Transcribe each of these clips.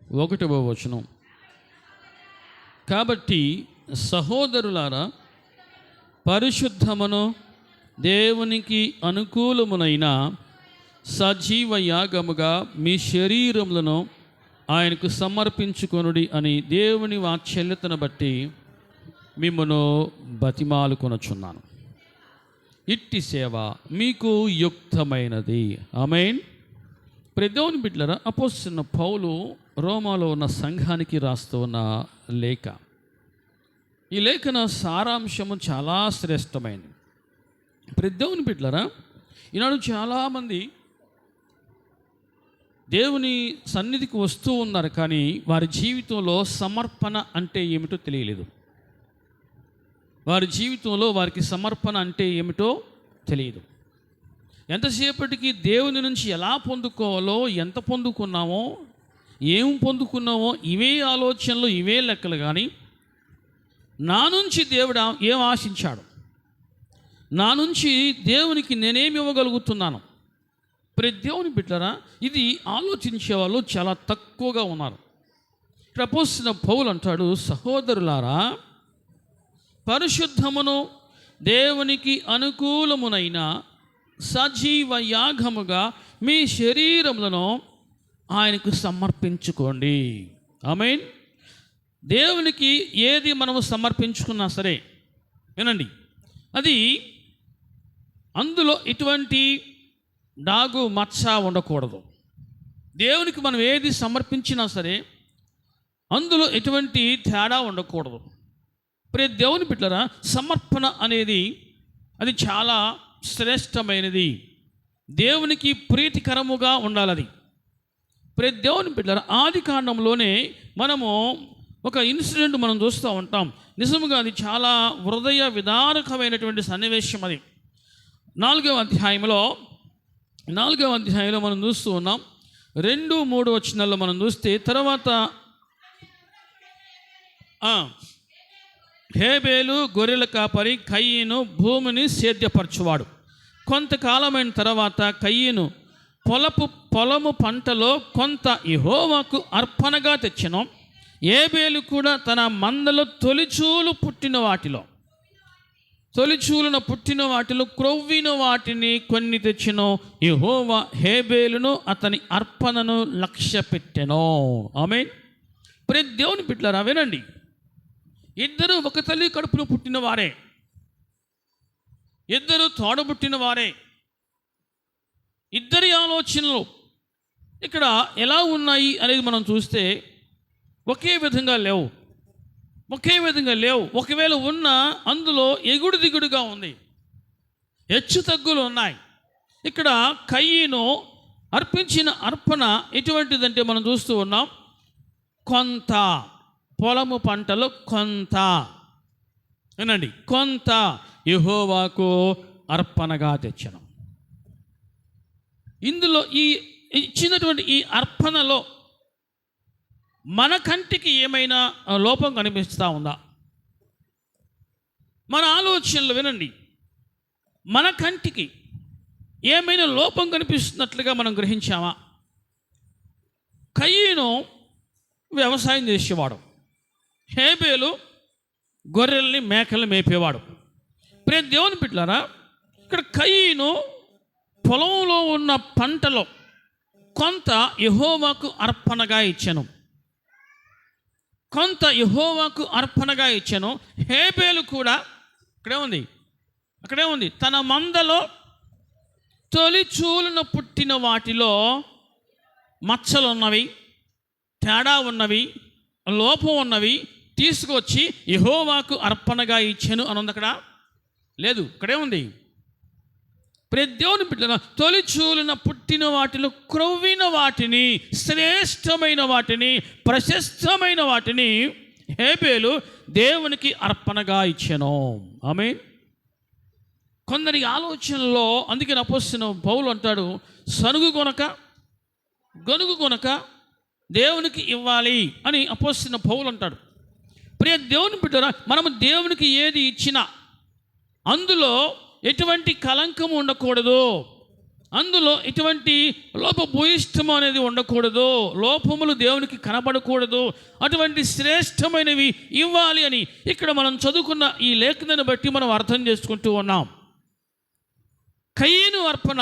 1వ వచనం. కాబట్టి సహోదరులారా, పరిశుద్ధమును దేవునికి అనుకూలమునైన సజీవ యాగముగా మీ శరీరములను ఆయనకు సమర్పించుకొనుడి అని దేవుని వాత్సల్యతను బట్టి మిమ్మును బతిమాలుకొనుచున్నాను. ఇట్టి సేవ మీకు యుక్తమైనది. ఆమేన్. దేవుని బిడ్డలారా, అపోస్తలుడైన పౌలు రోమాలో ఉన్న సంఘానికి రాస్తూ ఉన్న లేఖ. ఈ లేఖన సారాంశము చాలా శ్రేష్టమైనది. దేవుని బిడ్డలారా, ఈనాడు చాలామంది దేవుని సన్నిధికి వస్తూ ఉన్నారు, కానీ వారి జీవితంలో సమర్పణ అంటే ఏమిటో తెలియలేదు. వారి జీవితంలో వారికి సమర్పణ అంటే ఏమిటో తెలియదు. ఎంతసేపటికి దేవుని నుంచి ఎలా పొందుకోవాలో, ఎంత పొందుకున్నామో, ఏం పొందుకున్నామో ఇవే ఆలోచనలు, ఇవే లెక్కలు. కానీ నా నుంచి దేవుడు ఏం ఆశించాడు, నా నుంచి దేవునికి నేనేమి ఇవ్వగలుగుతున్నాను? దేవుని బిడ్డలారా, ఇది ఆలోచించే వాళ్ళు చాలా తక్కువగా ఉన్నారు. ఇక్కడ అపోస్తలుడైన పౌలు అంటాడు, సహోదరులారా, పరిశుద్ధమును దేవునికి అనుకూలమునైన సజీవ యాగముగా మీ శరీరములను ఆయనకు సమర్పించుకోండి. ఆమేన్. దేవునికి ఏది మనము సమర్పించుకున్నా సరే, వినండి, అది అందులో ఎటువంటి డాగు మచ్చ ఉండకూడదు. దేవునికి మనం ఏది సమర్పించినా సరే అందులో ఎటువంటి తేడా ఉండకూడదు. దేవుని బిడ్డలారా, సమర్పణ అనేది అది చాలా శ్రేష్టమైనది, దేవునికి ప్రీతికరముగా ఉండాలి. అది దేవుని బిడ్డలారా, ఆది కాండంలోనే మనము ఒక ఇన్సిడెంట్ మనం చూస్తూ ఉంటాం. నిజముగా అది చాలా హృదయ విదారకమైనటువంటి సన్నివేశం. అది 4వ అధ్యాయంలో మనం చూస్తూ ఉన్నాం. 2-3 వచనాల్లో మనం చూస్తే, తర్వాత హేబేలు గొర్రెల కాపరి, కయీను భూమిని సేద్యపరచువాడు. కొంతకాలమైన తర్వాత కయీను పొలము పంటలో కొంత యెహోవాకు అర్పణగా తెచ్చెను. హేబేలు కూడా తన మందలో తొలిచూలున పుట్టిన వాటిలో క్రొవ్విన వాటిని కొన్ని తెచ్చెను. యెహోవా హేబేలును అతని అర్పణను లక్ష్య పెట్టెను. ఆమేన్. దేవుని బిడ్డలారా, వినండి, ఇద్దరు ఒక తల్లి కడుపులో పుట్టిన వారే, ఇద్దరు తోడబుట్టిన వారే. ఇద్దరి ఆలోచనలు ఇక్కడ ఎలా ఉన్నాయి అనేది మనం చూస్తే ఒకే విధంగా లేవు. ఒకవేళ ఉన్నా అందులో ఎగుడు దిగుడుగా ఉంది, హెచ్చు తగ్గులు ఉన్నాయి. ఇక్కడ కయీను అర్పించిన అర్పణ ఎటువంటిదంటే మనం చూస్తూ ఉన్నాం, కొంత పొలము పంటలో కొంత, వినండి, కొంత యెహోవాకు అర్పణగా తెచ్చను. ఇందులో ఈ ఇచ్చినటువంటి ఈ అర్పణలో మన కంటికి ఏమైనా లోపం కనిపిస్తూ ఉందా? మన ఆలోచనలు వినండి, మన కంటికి ఏమైనా లోపం కనిపిస్తున్నట్లుగా మనం గ్రహించామా? కయీను వ్యవసాయం చేసేవాడు, హేబేలు గొర్రెల్ని మేకల్ని మేపేవాడు. దేవుని బిడ్డలారా, ఇక్కడ కయీను పొలంలో ఉన్న పంటలో కొంత యెహోవాకు అర్పణగా ఇచ్చాను. హేబేలు కూడా అక్కడే ఉంది తన మందలో తొలిచూలున పుట్టిన వాటిలో మచ్చలు ఉన్నవి, తేడా ఉన్నవి, లోపం ఉన్నవి తీసుకొచ్చి యెహోవాకు అర్పణగా ఇచ్చాను అని ఉంది. అక్కడ లేదు, ఇక్కడే ఉంది. దేవుని బిడ్డలారా, తొలిచూలున పుట్టిన వాటిలో క్రొవ్విన వాటిని, శ్రేష్టమైన వాటిని, ప్రశస్తమైన వాటిని హేబేలు దేవునికి అర్పణగా ఇచ్చాను. ఆమేన్. కొందరి ఆలోచనలో, అందుకే అపోస్తలుడైన పౌలు అంటాడు, గనుగు కొనక దేవునికి ఇవ్వాలి అని అపోస్తలుడైన పౌలు అంటాడు. దేవుని బిడ్డలారా, మనము దేవునికి ఏది ఇచ్చినా అందులో ఎటువంటి కలంకం ఉండకూడదు. అందులో ఇటువంటి లోపభూయిష్టం అనేది ఉండకూడదు, లోపములు దేవునికి కనబడకూడదు, అటువంటి శ్రేష్టమైనవి ఇవ్వాలి అని ఇక్కడ మనం చదువుకున్న ఈ లేఖనాన్ని బట్టి మనం అర్థం చేసుకుంటూ ఉన్నాం. కయీను అర్పణ,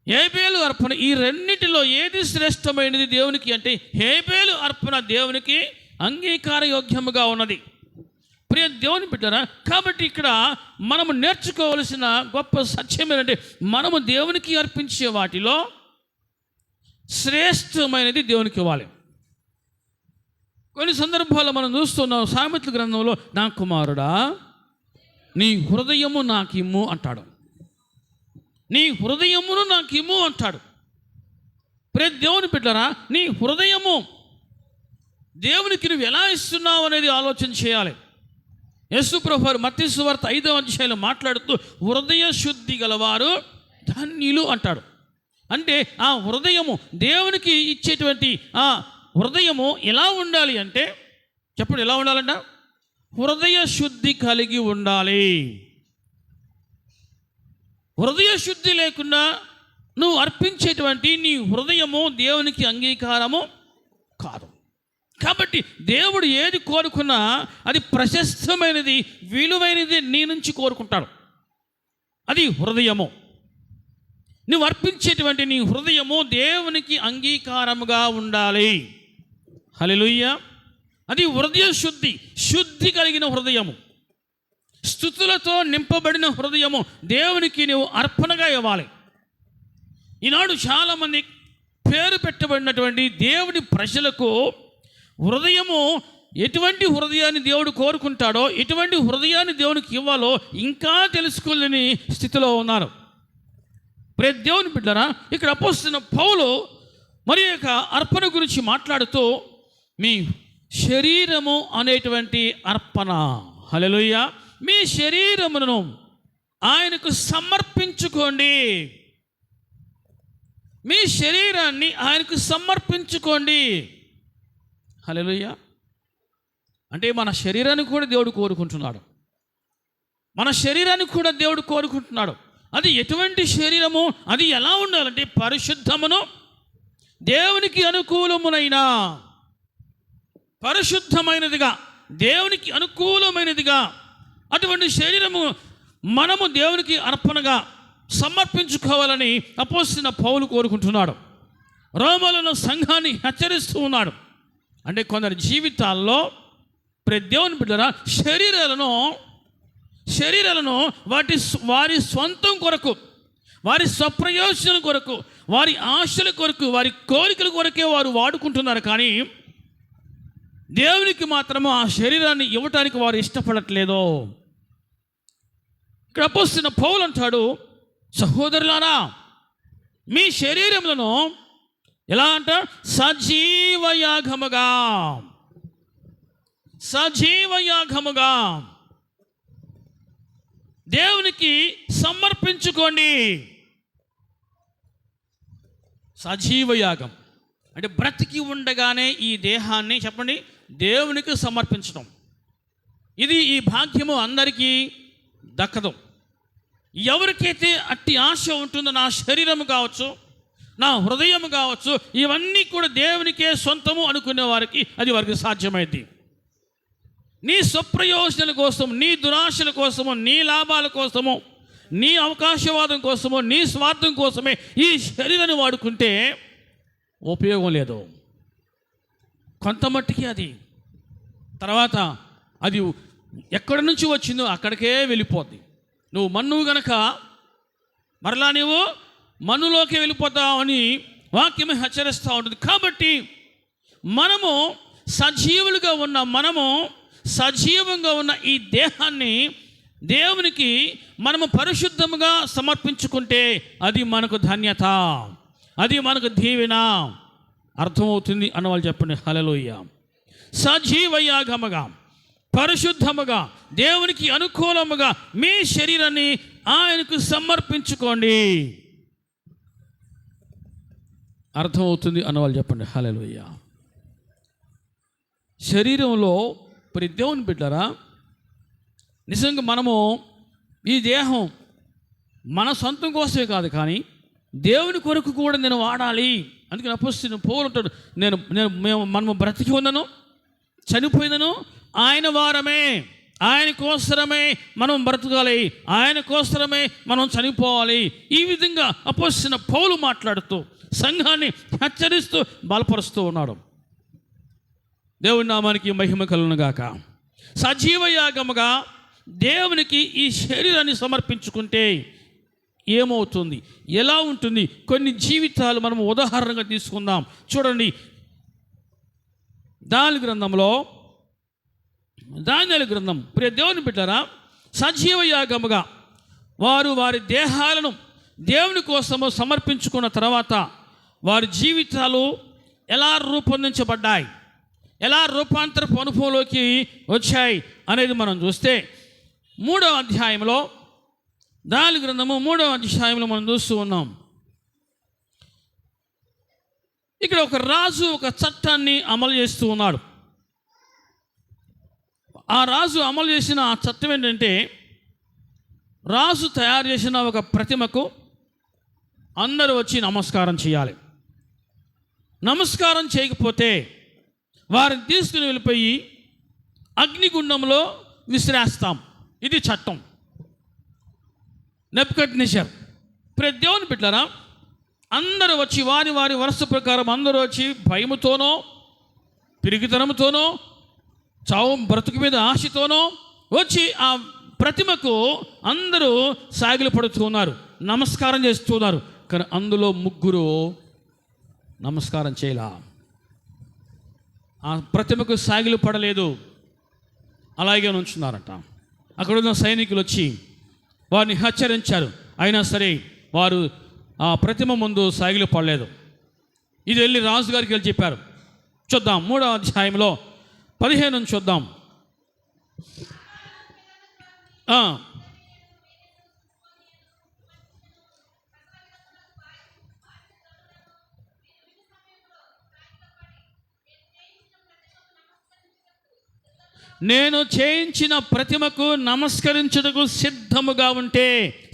హేబేలు అర్పణ, ఈ రెండింటిలో ఏది శ్రేష్టమైనది దేవునికి అంటే హేబేలు అర్పణ దేవునికి అంగీకార యోగ్యముగా ఉన్నది. ప్రియ దేవుని బిడ్డరా, కాబట్టి ఇక్కడ మనము నేర్చుకోవలసిన గొప్ప సత్యం ఏంటంటే మనము దేవునికి అర్పించే వాటిలో శ్రేష్టమైనది దేవునికి ఇవ్వాలి. కొన్ని సందర్భాల్లో మనం చూస్తున్నాం, సామెతల గ్రంథంలో నా కుమారుడా నీ హృదయము నాకిమ్ము అంటాడు, నీ హృదయమును నాకిమ్ము అంటాడు. ప్రియ దేవుని బిడ్డరా, నీ హృదయము దేవునికి నువ్వు ఎలా ఇస్తున్నావు అనేది ఆలోచన చేయాలి. యేసు ప్రభువు మత్తయి సువార్త 5వ అధ్యాయంలో మాట్లాడుతూ హృదయ శుద్ధి గలవారు ధన్యులు అంటాడు. అంటే ఆ హృదయము దేవునికి ఇచ్చేటువంటి ఆ హృదయము ఎలా ఉండాలి అంటే, చెప్పండి ఎలా ఉండాలంట? హృదయ శుద్ధి కలిగి ఉండాలి. హృదయ శుద్ధి లేకుండా నువ్వు అర్పించేటువంటి నీ హృదయము దేవునికి అంగీకారము కాదు. కాబట్టి దేవుడు ఏది కోరుకున్నా అది ప్రశస్తమైనది, విలువైనది నీ నుంచి కోరుకుంటాడు. అది హృదయము. నువ్వు అర్పించేటువంటి నీ హృదయము దేవునికి అంగీకారముగా ఉండాలి. హల్లెలూయా. అది హృదయ శుద్ధి, శుద్ధి కలిగిన హృదయము, స్తుతులతో నింపబడిన హృదయము దేవునికి నువ్వు అర్పణగా ఇవ్వాలి. ఈనాడు చాలామంది పేరు పెట్టబడినటువంటి దేవుని ప్రజలకు హృదయము, ఎటువంటి హృదయాన్ని దేవుడు కోరుకుంటాడో, ఎటువంటి హృదయాన్ని దేవునికి ఇవ్వాలో ఇంకా తెలుసుకోలేని స్థితిలో ఉన్నారు. ప్రియ దేవుని బిడ్డరా, ఇక్కడ అపోస్తలుడైన పౌలు మరి యొక్క అర్పణ గురించి మాట్లాడుతూ మీ శరీరము అనేటువంటి అర్పణ, హల్లెలూయా, మీ శరీరమును ఆయనకు సమర్పించుకోండి. మీ శరీరాన్ని ఆయనకు సమర్పించుకోండి. హల్లెలూయా. అంటే మన శరీరాన్ని కూడా దేవుడు కోరుకుంటున్నాడు, మన శరీరాన్ని కూడా దేవుడు కోరుకుంటున్నాడు. అది ఎటువంటి శరీరము, అది ఎలా ఉండాలంటే పరిశుద్ధమును దేవునికి అనుకూలమునైన, పరిశుద్ధమైనదిగా, దేవునికి అనుకూలమైనదిగా అటువంటి శరీరము మనము దేవునికి అర్పణగా సమర్పించుకోవాలని అపోస్తలుడైన పౌలు కోరుకుంటున్నాడు. రోమలో సంఘాన్ని హెచ్చరిస్తూ ఉన్నాడు. అంటే కొందరి జీవితాల్లో ప్రతి దేవుని బిడ్డరా శరీరాలను వారి స్వంతం కొరకు, వారి స్వప్రయోజనం కొరకు, వారి ఆశల కొరకు, వారి కోరికల కొరకే వారు వాడుకుంటున్నారు. కానీ దేవునికి మాత్రము ఆ శరీరాన్ని ఇవ్వటానికి వారు ఇష్టపడట్లేదు. ఇక్కడ అపోస్తలుడైన పౌలు అంటాడు, సహోదరులారా మీ శరీరములను ఎలా అంట? సజీవయాగముగా, సజీవయాగముగా దేవునికి సమర్పించుకోండి. సజీవయాగం అంటే బ్రతికి ఉండగానే ఈ దేహాన్ని, చెప్పండి, దేవునికి సమర్పించడం. ఇది ఈ భాగ్యము అందరికీ దక్కదు. ఎవరికైతే అట్టి ఆశ ఉంటుందో, నా శరీరము కావచ్చు, నా హృదయం కావచ్చు, ఇవన్నీ కూడా దేవునికే సొంతము అనుకునే వారికి అది వారికి సాధ్యమైంది. నీ స్వప్రయోజనాల కోసం, నీ దురాశల కోసము, నీ లాభాల కోసము, నీ అవకాశవాదం కోసము, నీ స్వార్థం కోసమే ఈ శరీరాన్ని వాడుకుంటే ఉపయోగం లేదు. కొంతమట్టికి అది తర్వాత అది ఎక్కడి నుంచి వచ్చిందో అక్కడికే వెళ్ళిపోద్ది. నువ్వు మన్నువు గనక మరలా నీవు మన్నులోకి వెళ్ళిపోతావని వాక్యమే హెచ్చరిస్తూ ఉంటుంది. కాబట్టి మనము సజీవులుగా ఉన్న, మనము సజీవంగా ఉన్న ఈ దేహాన్ని దేవునికి మనము పరిశుద్ధముగా సమర్పించుకుంటే అది మనకు ధన్యత, అది మనకు దీవెన. అర్థమవుతుంది అన్నవాళ్ళు చెప్పండి హల్లెలూయా. సజీవయాగముగా, పరిశుద్ధముగా, దేవునికి అనుకూలముగా మీ శరీరాన్ని ఆయనకు సమర్పించుకోండి. అర్థమవుతుంది అన్నవాళ్ళు చెప్పండి హల్లెలూయా. శరీరంలో ప్రతి దేవుని బిడ్డరా, నిజంగా మనము ఈ దేహం మన సొంతం కోసమే కాదు, కానీ దేవుని కొరకు కూడా నేను వాడాలి. అందుకని అపోస్తలుడైన పౌలు అంటాడు, మనము బ్రతికి ఉన్నను చనిపోయినను ఆయన వారమే, ఆయన కోసరమే మనం బ్రతకాలి, ఆయన కోసరమే మనం చనిపోవాలి. ఈ విధంగా అపోస్తలుడైన పౌలు మాట్లాడుతూ సంఘాన్ని హెచ్చరిస్తూ బలపరుస్తూ ఉన్నాడు. దేవుని నామానికి మహిమ కలుగును గాక. సజీవ యాగముగా దేవునికి ఈ శరీరాన్ని సమర్పించుకుంటే ఏమవుతుంది, ఎలా ఉంటుంది? కొన్ని జీవితాలు మనం ఉదాహరణగా తీసుకుందాం. చూడండి, దానియేలు గ్రంథం ప్రియ దేవుని బిడ్డలారా, సజీవ యాగముగా వారు వారి దేహాలను దేవుని కోసము సమర్పించుకున్న తర్వాత వారి జీవితాలు ఎలా రూపొందించబడ్డాయి, ఎలా రూపాంతరపు అనుభవంలోకి వచ్చాయి అనేది మనం చూస్తే 3వ అధ్యాయంలో, దానియేలు గ్రంథము 3వ అధ్యాయంలో మనం చూస్తూ ఉన్నాం. ఇక్కడ ఒక రాజు ఒక చట్టాన్ని అమలు చేస్తూ ఉన్నాడు. ఆ రాజు అమలు చేసిన ఆ చట్టం ఏంటంటే, రాజు తయారు చేసిన ఒక ప్రతిమకు అందరూ వచ్చి నమస్కారం చేయాలి. నమస్కారం చేయకపోతే వారిని తీసుకుని వెళ్ళిపోయి అగ్నిగుండంలో విసిరేస్తాం. ఇది చట్టం. నెబుకద్నెజర్ ప్రియ దేవుని బిడ్డలారా, అందరూ వచ్చి వారి వారి వరుస ప్రకారం అందరూ వచ్చి భయముతోనో పిరిగితనంతోనో చావు బ్రతుకు మీద ఆశతోనో వచ్చి ఆ ప్రతిమకు అందరూ సాగిలు పడుతున్నారు, నమస్కారం చేస్తున్నారు. కానీ అందులో 3 నమస్కారం చేయలా, ఆ ప్రతిమకు సాగిలు పడలేదు, అలాగే ఉంచున్నారట. అక్కడ ఉన్న సైనికులు వచ్చి వారిని హెచ్చరించారు. అయినా సరే వారు ఆ ప్రతిమ ముందు సాగిలు పడలేదు. ఇది వెళ్ళి రాజుగారికి వెళ్ళి చెప్పారు. చూద్దాం 3వ అధ్యాయంలో 15 నుంచి చూద్దాం. నేను చేయించిన ప్రతిమకు నమస్కరించుటకు సిద్ధముగా ఉంటే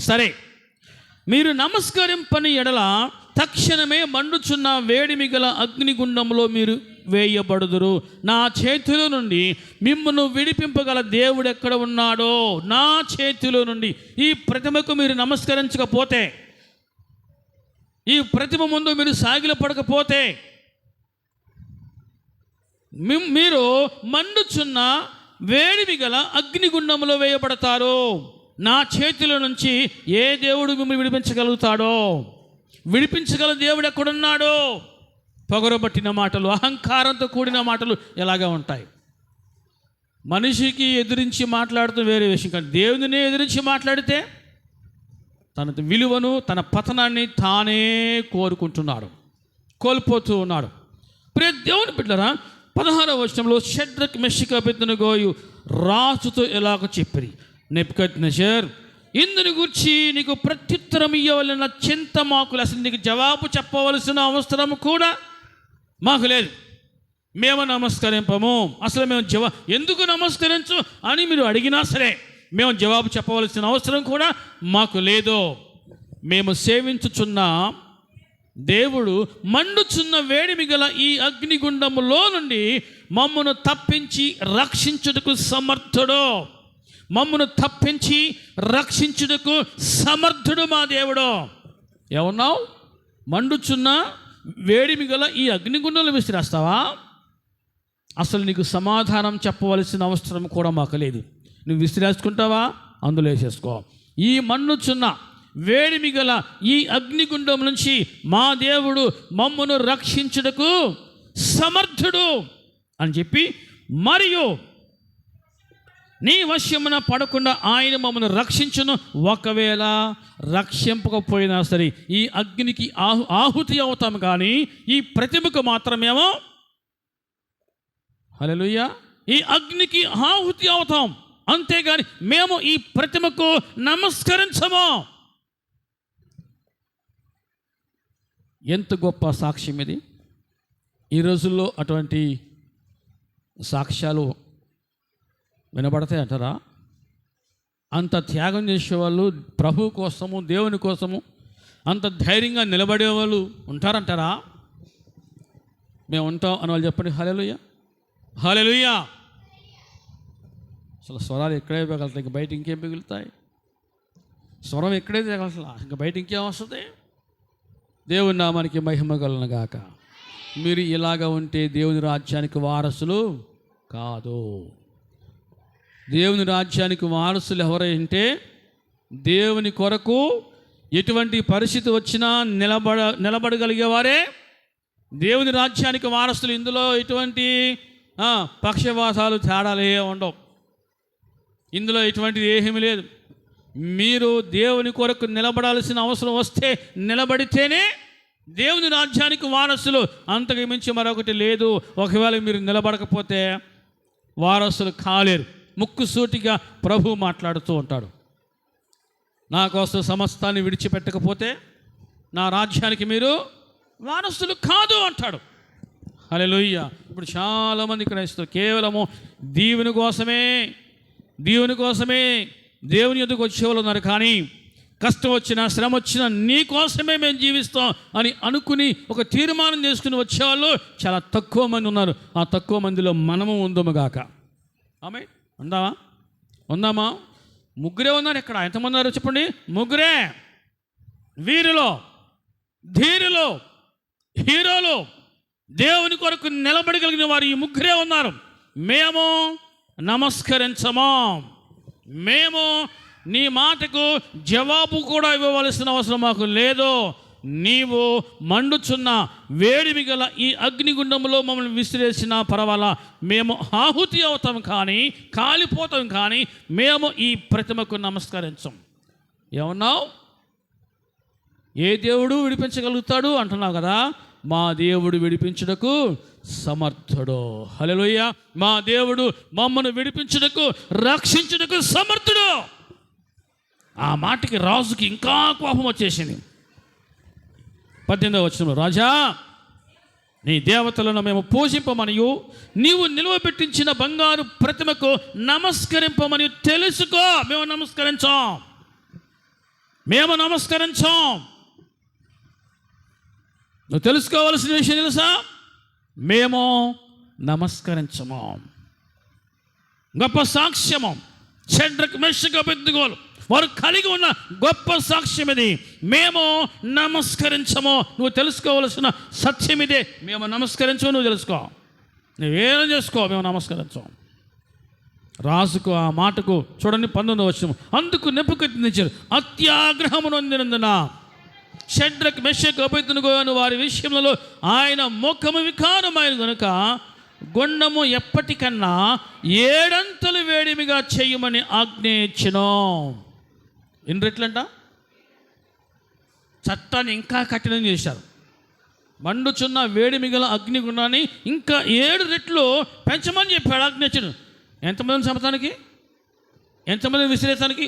సరే, మీరు నమస్కరింపని ఎడల తక్షణమే మండుచున్న వేడిమి గల అగ్నిగుండంలో మీరు వేయబడుదురు. నా చేతిలో నుండి మిమ్మును విడిపింపగల దేవుడు ఎక్కడ ఉన్నాడో, నా చేతిలో నుండి ఈ ప్రతిమకు మీరు నమస్కరించకపోతే, ఈ ప్రతిమ ముందు మీరు సాగిల పడకపోతే మీరు మండుచున్న వేడిమి గల అగ్నిగుండంలో వేయబడతారు. నా చేతిలో నుంచి ఏ దేవుడు మిమ్మల్ని విడిపించగలుగుతాడో, విడిపించగల దేవుడు ఎక్కడున్నాడో? పొగరబట్టిన మాటలు, అహంకారంతో కూడిన మాటలు ఎలాగా ఉంటాయి? మనిషికి ఎదిరించి మాట్లాడుతూ వేరే విషయం, కానీ దేవునినే ఎదిరించి మాట్లాడితే తన విలువను, తన పతనాన్ని తానే కోరుకుంటున్నాడు, కోల్పోతూ ఉన్నాడు. ప్రియ దేవుని బిడ్డలారా, 16వ వచనంలో షడ్రక్ మెషక్ అబేద్నెగోయు రాజుతో ఎలాగ చెప్పిరి, నెబుకద్నెజర్ ఇందుని గురించి నీకు ప్రత్యుత్తరం ఇవ్వవలన చింత మాకు, అసలు నీకు జవాబు చెప్పవలసిన అవసరం కూడా మాకు లేదు. మేము నమస్కరింపము, అసలు మేము ఎందుకు నమస్కరించు అని మీరు అడిగినా సరే మేము జవాబు చెప్పవలసిన అవసరం కూడా మాకు లేదు. మేము సేవించుచున్న దేవుడు మండుచున్న వేడిమి గల ఈ అగ్నిగుండములో నుండి మమ్మను తప్పించి రక్షించుటకు సమర్థుడు, మమ్మను తప్పించి రక్షించుటకు సమర్థుడు మా దేవుడు. ఏమన్నావు? మండుచున్న వేడిమి గల ఈ అగ్నిగుండంలో విసిరేస్తావా? అసలు నీకు సమాధానం చెప్పవలసిన అవసరం కూడా మాకు లేదు. నువ్వు విసిరేసుకుంటావా? అందులో వేసేసుకో. ఈ మండుచున్న వేడిమి గల ఈ అగ్నిగుండం నుంచి మా దేవుడు మమ్మను రక్షించుటకు సమర్థుడు అని చెప్పి, మరియు నీ వశ్యమున పడకుండా ఆయన మమ్మను రక్షించును, ఒకవేళ రక్షింపకపోయినా సరే ఈ అగ్నికి ఆహుతి అవుతాం, కానీ ఈ ప్రతిమకు మాత్రమేమో హల్లెలూయా ఈ అగ్నికి ఆహుతి అవుతాం, అంతేగాని మేము ఈ ప్రతిమకు నమస్కరించము. ఎంత గొప్ప సాక్ష్యం ఇది! ఈ రోజుల్లో అటువంటి సాక్ష్యాలు వినబడతాయి అంటారా? అంత త్యాగం చేసేవాళ్ళు, ప్రభు కోసము, దేవుని కోసము అంత ధైర్యంగా నిలబడేవాళ్ళు ఉంటారంటారా? మేము ఉంటాం అని వాళ్ళు చెప్పండి. హల్లెలూయా, హల్లెలూయా. అసలు స్వరాలు ఎక్కడే మిగులుతాయి, ఇంక బయట ఇంకేం మిగులుతాయి? స్వరం ఎక్కడే అసలు ఇంక బయట ఇంకేం వస్తుంది? దేవుని నామానికి మహిమ కలుగును గాక. మీరు ఇలాగ ఉంటే దేవుని రాజ్యానికి వారసులు కాదు. దేవుని రాజ్యానికి వారసులు ఎవరంటే దేవుని కొరకు ఎటువంటి పరిస్థితి వచ్చినా నిలబడగలిగేవారే దేవుని రాజ్యానికి వారసులు. ఇందులో ఎటువంటి పక్షపాతాలు, తేడాలు ఉండవు. ఇందులో ఎటువంటిది ఏమీ లేదు. మీరు దేవుని కొరకు నిలబడాల్సిన అవసరం వస్తే నిలబడితేనే దేవుని రాజ్యానికి వారసులు. అంతకు మించి మరొకటి లేదు. ఒకవేళ మీరు నిలబడకపోతే వారసులు కాలేరు. ముక్కుసూటిగా ప్రభు మాట్లాడుతూ ఉంటాడు. నా కోసం సమస్తాన్ని విడిచిపెట్టకపోతే నా రాజ్యానికి మీరు వారసులు కాదు అంటాడు. హల్లెలూయా. ఇప్పుడు చాలామంది క్రైస్తవులు కేవలము దేవుని కోసమే దేవుని ఎదుగు వచ్చేవాళ్ళు ఉన్నారు. కానీ కష్టం వచ్చినా, శ్రమ వచ్చినా నీ కోసమే మేము జీవిస్తాం అని అనుకుని ఒక తీర్మానం చేసుకుని వచ్చేవాళ్ళు చాలా తక్కువ మంది ఉన్నారు. ఆ తక్కువ మందిలో మనము ఉందముగాక. ఆమె ఉందామా? ముగ్గురే ఉన్నారు. ఇక్కడ ఎంతమంది ఉన్నారు చెప్పండి? ముగ్గురే. వీరిలో, ధీరులు, హీరోలు, దేవుని కొరకు నిలబడగలిగిన వారు ఈ ముగ్గురే ఉన్నారు. మేము నమస్కరించము. మేము నీ మాటకు జవాబు కూడా ఇవ్వవలసిన అవసరం మాకు లేదు. నీవు మండుచున్న వేడిమి గల ఈ అగ్నిగుండంలో మమ్మల్ని విసిరేసినా పర్వాలా, మేము ఆహుతి అవుతాం కానీ, కాలిపోతాం కానీ మేము ఈ ప్రతిమకు నమస్కరించం. ఏమన్నావు? ఏ దేవుడు విడిపించగలుగుతాడు అంటున్నావు కదా. మా దేవుడు విడిపించుటకు సమర్థుడు. హల్లెలూయా. మా దేవుడు మమ్మను విడిపించుటకు, రక్షించుటకు సమర్థుడు. ఆ మాటకి రాజుకి ఇంకా కోపం వచ్చేసింది. 18వ వచనంలో, రాజా, నీ దేవతలను మేము పూజింపమనియు నీవు నిలువబెట్టించిన బంగారు ప్రతిమకు నమస్కరింపమని తెలుసుకో. మేము నమస్కరించాం. నువ్వు తెలుసుకోవాల్సిన విషయం తెలుసా? మేము నమస్కరించము. గొప్ప సాక్ష్యము. షడ్రక్, మెషక్, అబేద్నెగోలు వారు కలిగి ఉన్న గొప్ప సాక్ష్యం ఇది. మేము నమస్కరించము. నువ్వు తెలుసుకోవలసిన సత్యం ఇదే. మేము నమస్కరించము, నువ్వు తెలుసుకో. నువ్వేం చేసుకో, మేము నమస్కరించాం. రాజుకు ఆ మాటకు చూడండి 19వ వచనం, అందుకు నెబుకద్నెజరు అత్యాగ్రహము నొందినందున షడ్రక్, మెషక్, అబేద్నెగో వారి విషయంలో ఆయన ముఖము వికారమైన కనుక గుండము ఎప్పటికన్నా 7 అంతలు వేడిమిగా చేయమని ఆజ్ఞ ఇచ్చెను. ఎన్ని రెట్లంట? చట్టాన్ని ఇంకా కఠినం చేశారు. మండుచున్న వేడిమిగల అగ్నిగుండాన్ని ఇంకా 7 రెట్లు పెంచమని చెప్పాడు, ఆజ్ఞ ఇచ్చాడు. ఎంతమందిని చంపటానికి, ఎంతమందిని విసిరేతానికి?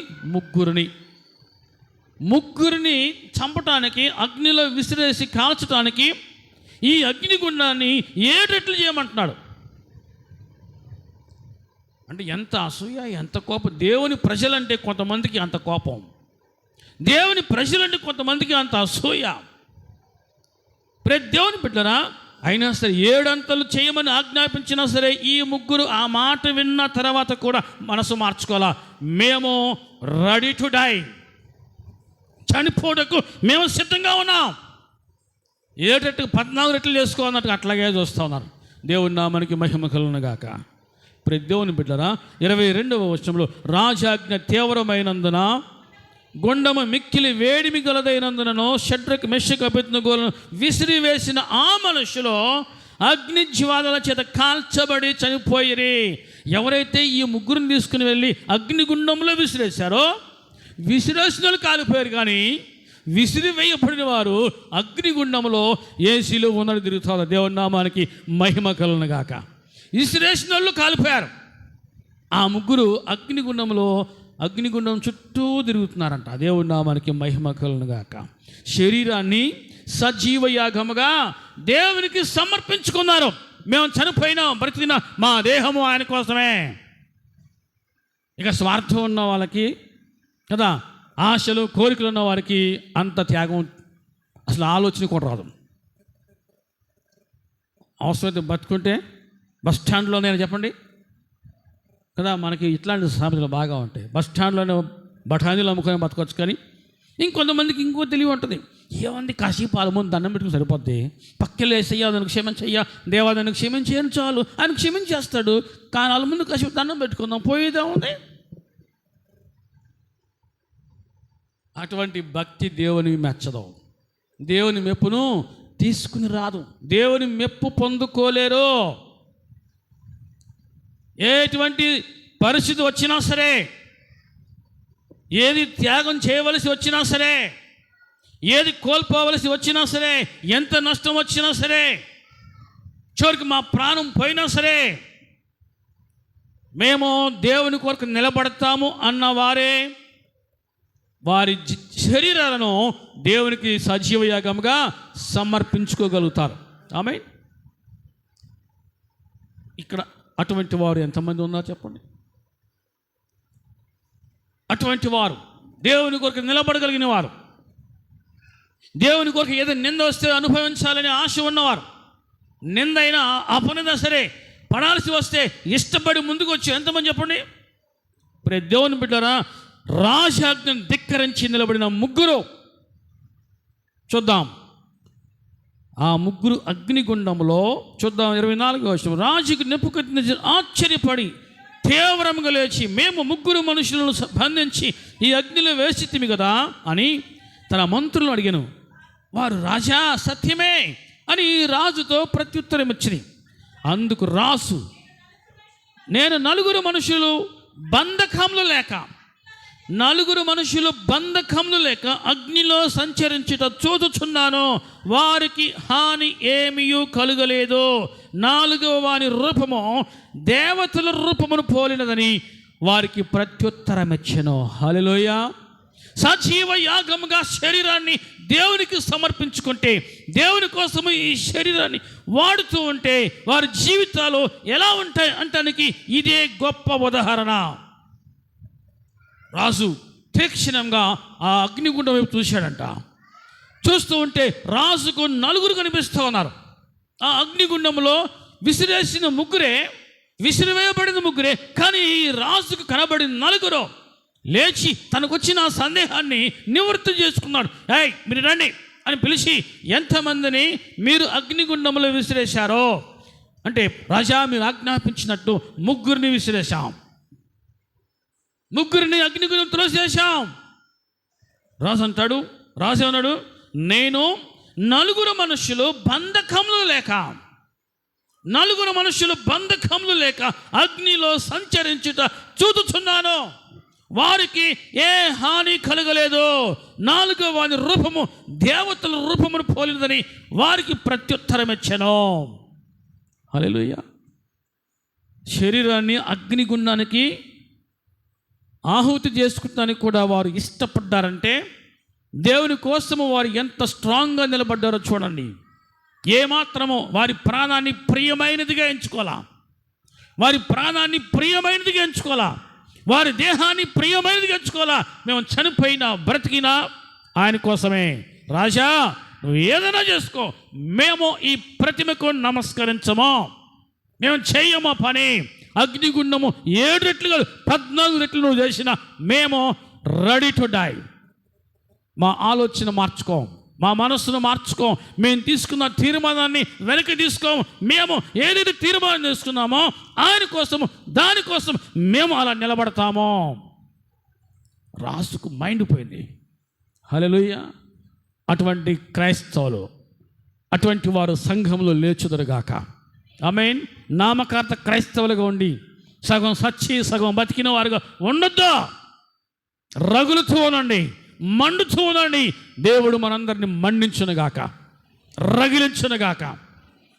ముగ్గురిని చంపటానికి, అగ్నిలో విసిరేసి కాల్చడానికి ఈ అగ్నిగుండాన్ని 7 రెట్లు చేయమంటున్నాడు. అంటే ఎంత అసూయ, ఎంత కోపం. దేవుని ప్రజలంటే కొంతమందికి అంత కోపం, దేవుని ప్రజలంటే కొంతమందికి అంత అసూయ. ప్రతి దేవుని బిడ్డరా అయినా సరే 7 అంతలు చేయమని ఆజ్ఞాపించినా సరే ఈ ముగ్గురు ఆ మాట విన్న తర్వాత కూడా మనసు మార్చుకోవాలా. మేము రెడీ టు డై, చనిపోటకు మేము సిద్ధంగా ఉన్నాం. 7 రెట్లు 14 రెట్లు చేసుకోవాలన్నట్టు అట్లాగే చూస్తూ ఉన్నారు. దేవుని నామానికి మహిమ కలుగును గాక. ప్రతి దేవుని బిడ్డరా 22వ వచనంలో, రాజాజ్ఞ తీవ్రమైనందున గుండము మిక్కిలి వేడిమి గలదైనందునను షడ్రక్, మెషక్, అబేద్నెగోలను విసిరివేసిన ఆ మనుషులు అగ్ని జ్వాలల చేత కాల్చబడి చనిపోయిరి. ఎవరైతే ఈ ముగ్గురిని తీసుకుని వెళ్ళి అగ్నిగుండంలో విసిరేశారో విసిరేసిన వాళ్ళు కాలిపోయారు, కానీ విసిరివేయబడిన వారు అగ్నిగుండంలో ఏసీలో ఉన్నది తిరుగుతారు. దేవుని నామానికి మహిమ కలుగును గాక. విసిరేసిన వాళ్ళు కాలిపోయారు. ఆ ముగ్గురు అగ్నిగుండం చుట్టూ తిరుగుతున్నారంట. దేవుని నామానికి మహిమ కలుగును గాక. శరీరాన్ని సజీవ యాగముగా దేవునికి సమర్పించుకున్నారు. మేము చనిపోయినాం, బ్రతికినా మా దేహము ఆయన కోసమే. ఇక స్వార్థం ఉన్న వాళ్ళకి కదా. ఆశలు కోరికలు ఉన్న వారికి అంత త్యాగం అసలు ఆలోచన కూడా రాదు. అవసరమైతే బతుకుంటే బస్ స్టాండ్లో నేను చెప్పండి కదా, మనకి ఇట్లాంటి సామెతలు బాగా ఉంటాయి. బస్ స్టాండ్లోనే బఠానీలు అమ్ముకొని బతకొచ్చు. కానీ ఇంకొంతమందికి ఇంకో తెలివి ఉంటుంది. ఏమంది కాశీ పాల ముందు దండం పెట్టుకుని సరిపోద్ది, పక్కలు వేసయ్యా దానికి క్షమించయ్యా, దేవా దానికి క్షమించేయను చాలు, ఆయన క్షమించేస్తాడు. కానీ వాళ్ళ ముందు కాశీ దండం పెట్టుకుందాం, పోయేదే ఉంది. అటువంటి భక్తి దేవుని మెచ్చదు, దేవుని మెప్పును తీసుకుని రాదు, దేవుని మెప్పు పొందుకోలేరు. ఎటువంటి పరిస్థితి వచ్చినా సరే, ఏది త్యాగం చేయవలసి వచ్చినా సరే, ఏది కోల్పోవలసి వచ్చినా సరే, ఎంత నష్టం వచ్చినా సరే, చివరికి మా ప్రాణం పోయినా సరే, మేము దేవుని కొరకు నిలబడతాము అన్నవారే వారి శరీరాలను దేవునికి సజీవ యాగంగా సమర్పించుకోగలుగుతారు. ఆమేన్. ఇక్కడ అటువంటి వారు ఎంతమంది ఉన్నారు చెప్పండి? అటువంటి వారు దేవుని కొరకు నిలబడగలిగిన వారు, దేవుని కొరకు ఏదో నింద వస్తే అనుభవించాలని ఆశ ఉన్నవారు, నిందైనా అపనింద సరే పడాల్సి వస్తే ఇష్టపడి ముందుకు వచ్చి ఎంతమంది చెప్పండి? ఇప్పుడు దేవుని బిడ్డరా, రాజాజ్ఞను ధిక్కరించి నిలబడిన ముగ్గురు చూద్దాం. ఆ ముగ్గురు అగ్నిగుండంలో చూద్దాం. 24వ వచనం. రాజుకు నెబుకద్నెజరు ఆశ్చర్యపడి తీవ్రంగా లేచి, మేము ముగ్గురు మనుషులను బంధించి ఈ అగ్నిలో వేసితిమి కదా అని తన మంత్రులను అడిగాను. వారు రాజా సత్యమే అని రాజుతో ప్రత్యుత్తరం ఇచ్చింది. అందుకు రాజు, నేను నలుగురు మనుషులు బంధకములు లేక అగ్నిలో సంచరించుట చూచుచున్నాను, వారికి హాని ఏమీయూ కలుగలేదు. నాలుగవ వాని రూపము దేవతల రూపమును పోలినదని వారికి ప్రత్యుత్తరం ఇచ్చెను. హల్లెలూయా. సజీవ యాగముగా శరీరాన్ని దేవునికి సమర్పించుకుంటే, దేవుని కోసము ఈ శరీరాన్ని వాడుతూ ఉంటే వారి జీవితాలు ఎలా ఉంటాయి అంటానికి ఇదే గొప్ప ఉదాహరణ. రాజు తీక్షణంగా ఆ అగ్నిగుండం వైపు చూశాడంట. చూస్తూ ఉంటే రాజుకు నలుగురు కనిపిస్తూ ఉన్నారు. ఆ అగ్నిగుండంలో విసిరివేయబడిన ముగ్గురే, కానీ రాజుకు కనబడిన నలుగురు. లేచి తనకొచ్చిన సందేహాన్ని నివృత్తి చేసుకున్నాడు. ఏయ్ మీరు రండి అని పిలిచి, ఎంతమందిని మీరు అగ్నిగుండంలో విసిరేశారో అంటే, రాజా మీరు ఆజ్ఞాపించినట్టు ముగ్గురిని విసిరేశాం, ముగ్గురిని అగ్నిగుండం త్రోసేశాం. రాజు అన్నాడు, నేను నలుగురు మనుషులు బంధకములు లేక అగ్నిలో సంచరించుట చూచుచున్నాను, వారికి ఏ హాని కలగలేదు. నాలుగవ వాని రూపము దేవతల రూపమును పోలినదని వారికి ప్రత్యుత్తరం ఇచ్చెను. హల్లెలూయా. శరీరాన్ని అగ్నిగుండానికి ఆహుతి చేసుకుంటానికి కూడా వారు ఇష్టపడ్డారంటే దేవుని కోసము వారు ఎంత స్ట్రాంగ్గా నిలబడ్డారో చూడండి. ఏమాత్రమో వారి ప్రాణాన్ని ప్రియమైనదిగా ఎంచుకోవాలా, వారి దేహాన్ని ప్రియమైనదిగా ఎంచుకోవాలా. మేము చనిపోయినా బ్రతికినా ఆయన కోసమే. రాజా నువ్వు ఏదైనా చేసుకో, మేము ఈ ప్రతిమకు నమస్కరించము, మేము చెయ్యము పని. అగ్నిగుండము 7 రెట్లు కాదు 14 రెట్లు నువ్వు చేసిన మేము రెడీ టు డై. మా ఆలోచన మార్చుకోం, మా మనస్సును మార్చుకోం, మేము తీసుకున్న తీర్మానాన్ని వెనక్కి తీసుకోం. మేము ఏదైతే తీర్మానం తీసుకున్నామో ఆయన కోసము, దానికోసం మేము అలా నిలబడతామో. రాజుకు మైండ్ పోయింది. హల్లెలూయా. అటువంటి క్రైస్తవులు, అటువంటి వారు సంఘంలో లేచుదరుగాక. ఆమేన్. నామకార్థ క్రైస్తవులుగా ఉండి సగం సచ్చి సగం బతికిన వారుగా ఉండొద్దు. రగులుతూ ఉండండి, మండుతూ ఉండండి. దేవుడు మనందరినీ మండించునుగాక, రగిలించునుగాక.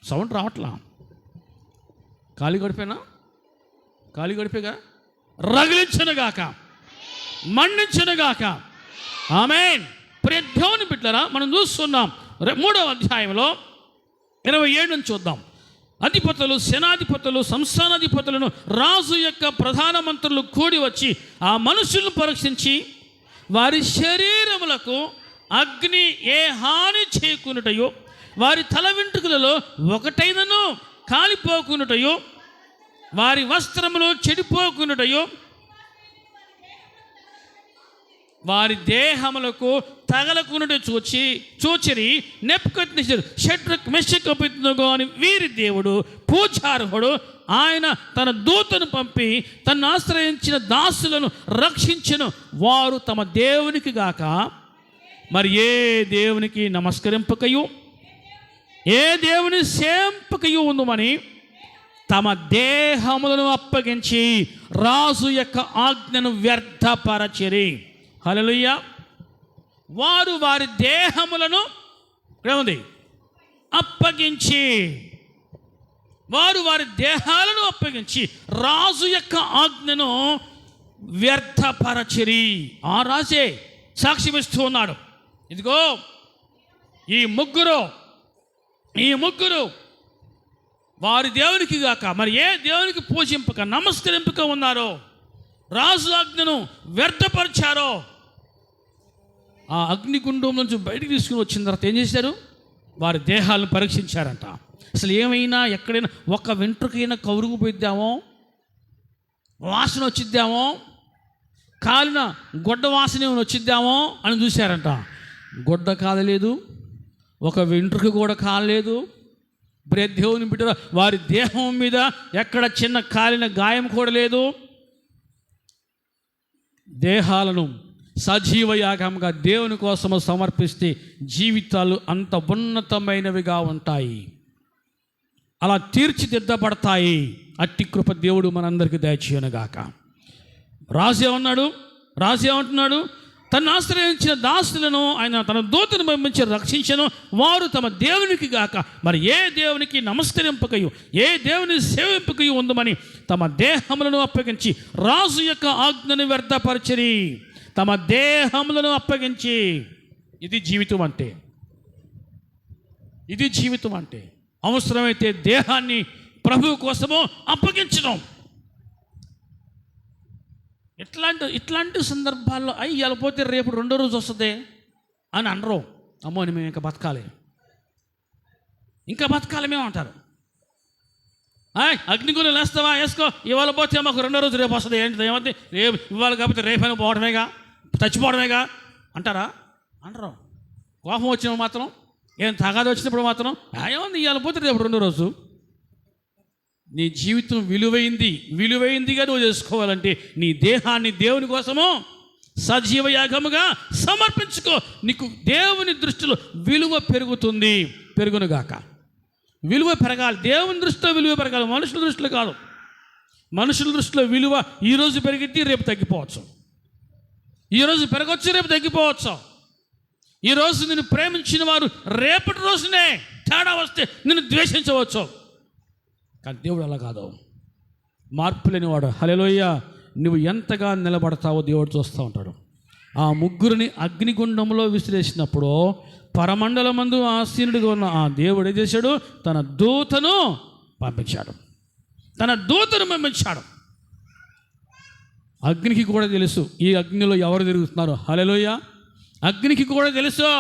సౌండ్ రావట్లా, ఖాళీ గడిపేగా. రగిలించునుగాక, మండించునుగాక. ఆమేన్. ప్రియ దేవుని బిడ్డలారా, మనం చూస్తున్నాం 3వ అధ్యాయంలో 27 నుంచి చూద్దాం. అధిపతులు, సేనాధిపతులు, సంస్థానాధిపతులను రాజు యొక్క ప్రధాన మంత్రులు కూడి వచ్చి ఆ మనుషులను పరీక్షించి వారి శరీరములకు అగ్ని ఏ హాని చేయకునుటయో, వారి తల వెంట్రుకలలో ఒకటైనను కాలిపోకునుటయో, వారి వస్త్రములు చెడిపోకునుటయో, వారి దేహములకు తగలకునుట చూచిరి నెబుకద్నెజరు షడ్రక్ మెషక్ అబేద్నెగో అని వీరి దేవుడు పూజార్హుడు. ఆయన తన దూతను పంపి తన్ను ఆశ్రయించిన దాసులను రక్షించెను. వారు తమ దేవునికి గాక మరి ఏ దేవునికి నమస్కరింపకయు, ఏ దేవుని సేంపకయు ఉందుమని తమ దేహములను అప్పగించి రాజు యొక్క ఆజ్ఞను వ్యర్థపరచిరి. హల్లెలూయా. వారు వారి దేహములను ఏముంది అప్పగించి, వారు వారి దేహాలను అప్పగించి రాజు యొక్క ఆజ్ఞను వ్యర్థపరచిరి. ఆ రాజే సాక్ష్యం ఇస్తూ ఉన్నాడు. ఇదిగో ఈ ముగ్గురు వారి దేవునికి గాక మరి ఏ దేవునికి పూజింపక నమస్కరింపక ఉన్నారో, రాజు ఆజ్ఞను వ్యర్థపరిచారో, ఆ అగ్నిగుండం నుంచి బయటికి తీసుకుని వచ్చిన తర్వాత ఏం చేశారు? వారి దేహాలను పరీక్షించారంట. అసలు ఏమైనా ఎక్కడైనా ఒక వెంట్రుకైనా కవురుకుపోయిద్దామో, వాసన వచ్చిద్దామో, కాలిన గొడ్డ వాసన ఏమైనా వచ్చిద్దామో అని చూశారంట. గొడ్డ కాలలేదు, ఒక వెంట్రుక కూడా కాలలేదు. దేవుని బిడ్డ వారి దేహం మీద ఎక్కడ చిన్న కాలిన గాయం కూడా లేదు. దేహాలను సజీవ యాగంగా దేవుని కోసము సమర్పిస్తే జీవితాలు అంత ఉన్నతమైనవిగా ఉంటాయి, అలా తీర్చిదిద్దబడతాయి. అట్టి కృప దేవుడు మనందరికీ దయచేయనుగాక. రాజు ఏమంటున్నాడు? తను ఆశ్రయించిన దాసులను ఆయన తన దూతను పంపించి రక్షించను. వారు తమ దేవునికి గాక మరి ఏ దేవునికి నమస్కరింపకయు, ఏ దేవుని సేవింపకయు ఉందమని తమ దేహములను అప్పగించి రాజు యొక్క ఆజ్ఞను వ్యర్థపరచిరి. తమ దేహములను అప్పగించి. ఇది జీవితం అంటే అవసరమైతే దేహాన్ని ప్రభువు కోసము అప్పగించడం. ఇట్లాంటి సందర్భాల్లో వెళ్ళిపోతే రేపు రెండో రోజు వస్తుంది అని అనరు. అమ్మో అని మేము ఇంకా బతకాలి మేము అంటారు. అగ్నిగుండం వేస్తావా, వేసుకో, ఇవాళ పోతే మాకు రెండో రోజు రేపు వస్తుంది. ఏంటి ఏమంటే రేపు ఇవాళ కాకపోతే రేపైనా పోవడమేగా, చచ్చిపోవడమేగా అంటారా? అనరు. కోపం వచ్చినప్పుడు మాత్రం, ఏం తగాదు వచ్చినప్పుడు మాత్రం ఏమంది ఇవాళ పోతే రేపు రెండో రోజు. నీ జీవితం విలువైందిగా నువ్వు చేసుకోవాలంటే నీ దేహాన్ని దేవుని కోసము సజీవ యాగముగా సమర్పించుకో. నీకు దేవుని దృష్టిలో విలువ పెరుగునుగాక. విలువ పెరగాలి. దేవుని దృష్టిలో విలువ పెరగాలి, మనుషుల దృష్టిలో కాదు. మనుషుల దృష్టిలో విలువ ఈరోజు పెరిగిద్ది, రేపు తగ్గిపోవచ్చు. ఈరోజు పెరగవచ్చు, రేపు తగ్గిపోవచ్చు. ఈరోజు నిన్ను ప్రేమించిన వారు రేపటి రోజునే తేడా వస్తే నిన్ను ద్వేషించవచ్చు. కానీ దేవుడు అలా కాదు, మార్పు లేనివాడు. హల్లెలూయా. నువ్వు ఎంతగా నిలబడతావో దేవుడు చూస్తూ ఉంటాడు. ఆ ముగ్గురిని అగ్నిగుండంలో విసిరేసినప్పుడు పరమండలమందు ఆసీనుడిగా ఉన్న ఆ దేవుడు ఏం చేశాడు? తన దూతను పంపించాడు. అగ్నికి కూడా తెలుసు ఈ అగ్నిలో ఎవరు తిరుగుతున్నారు. హల్లెలూయా. అగ్నికి కూడా తెలుసు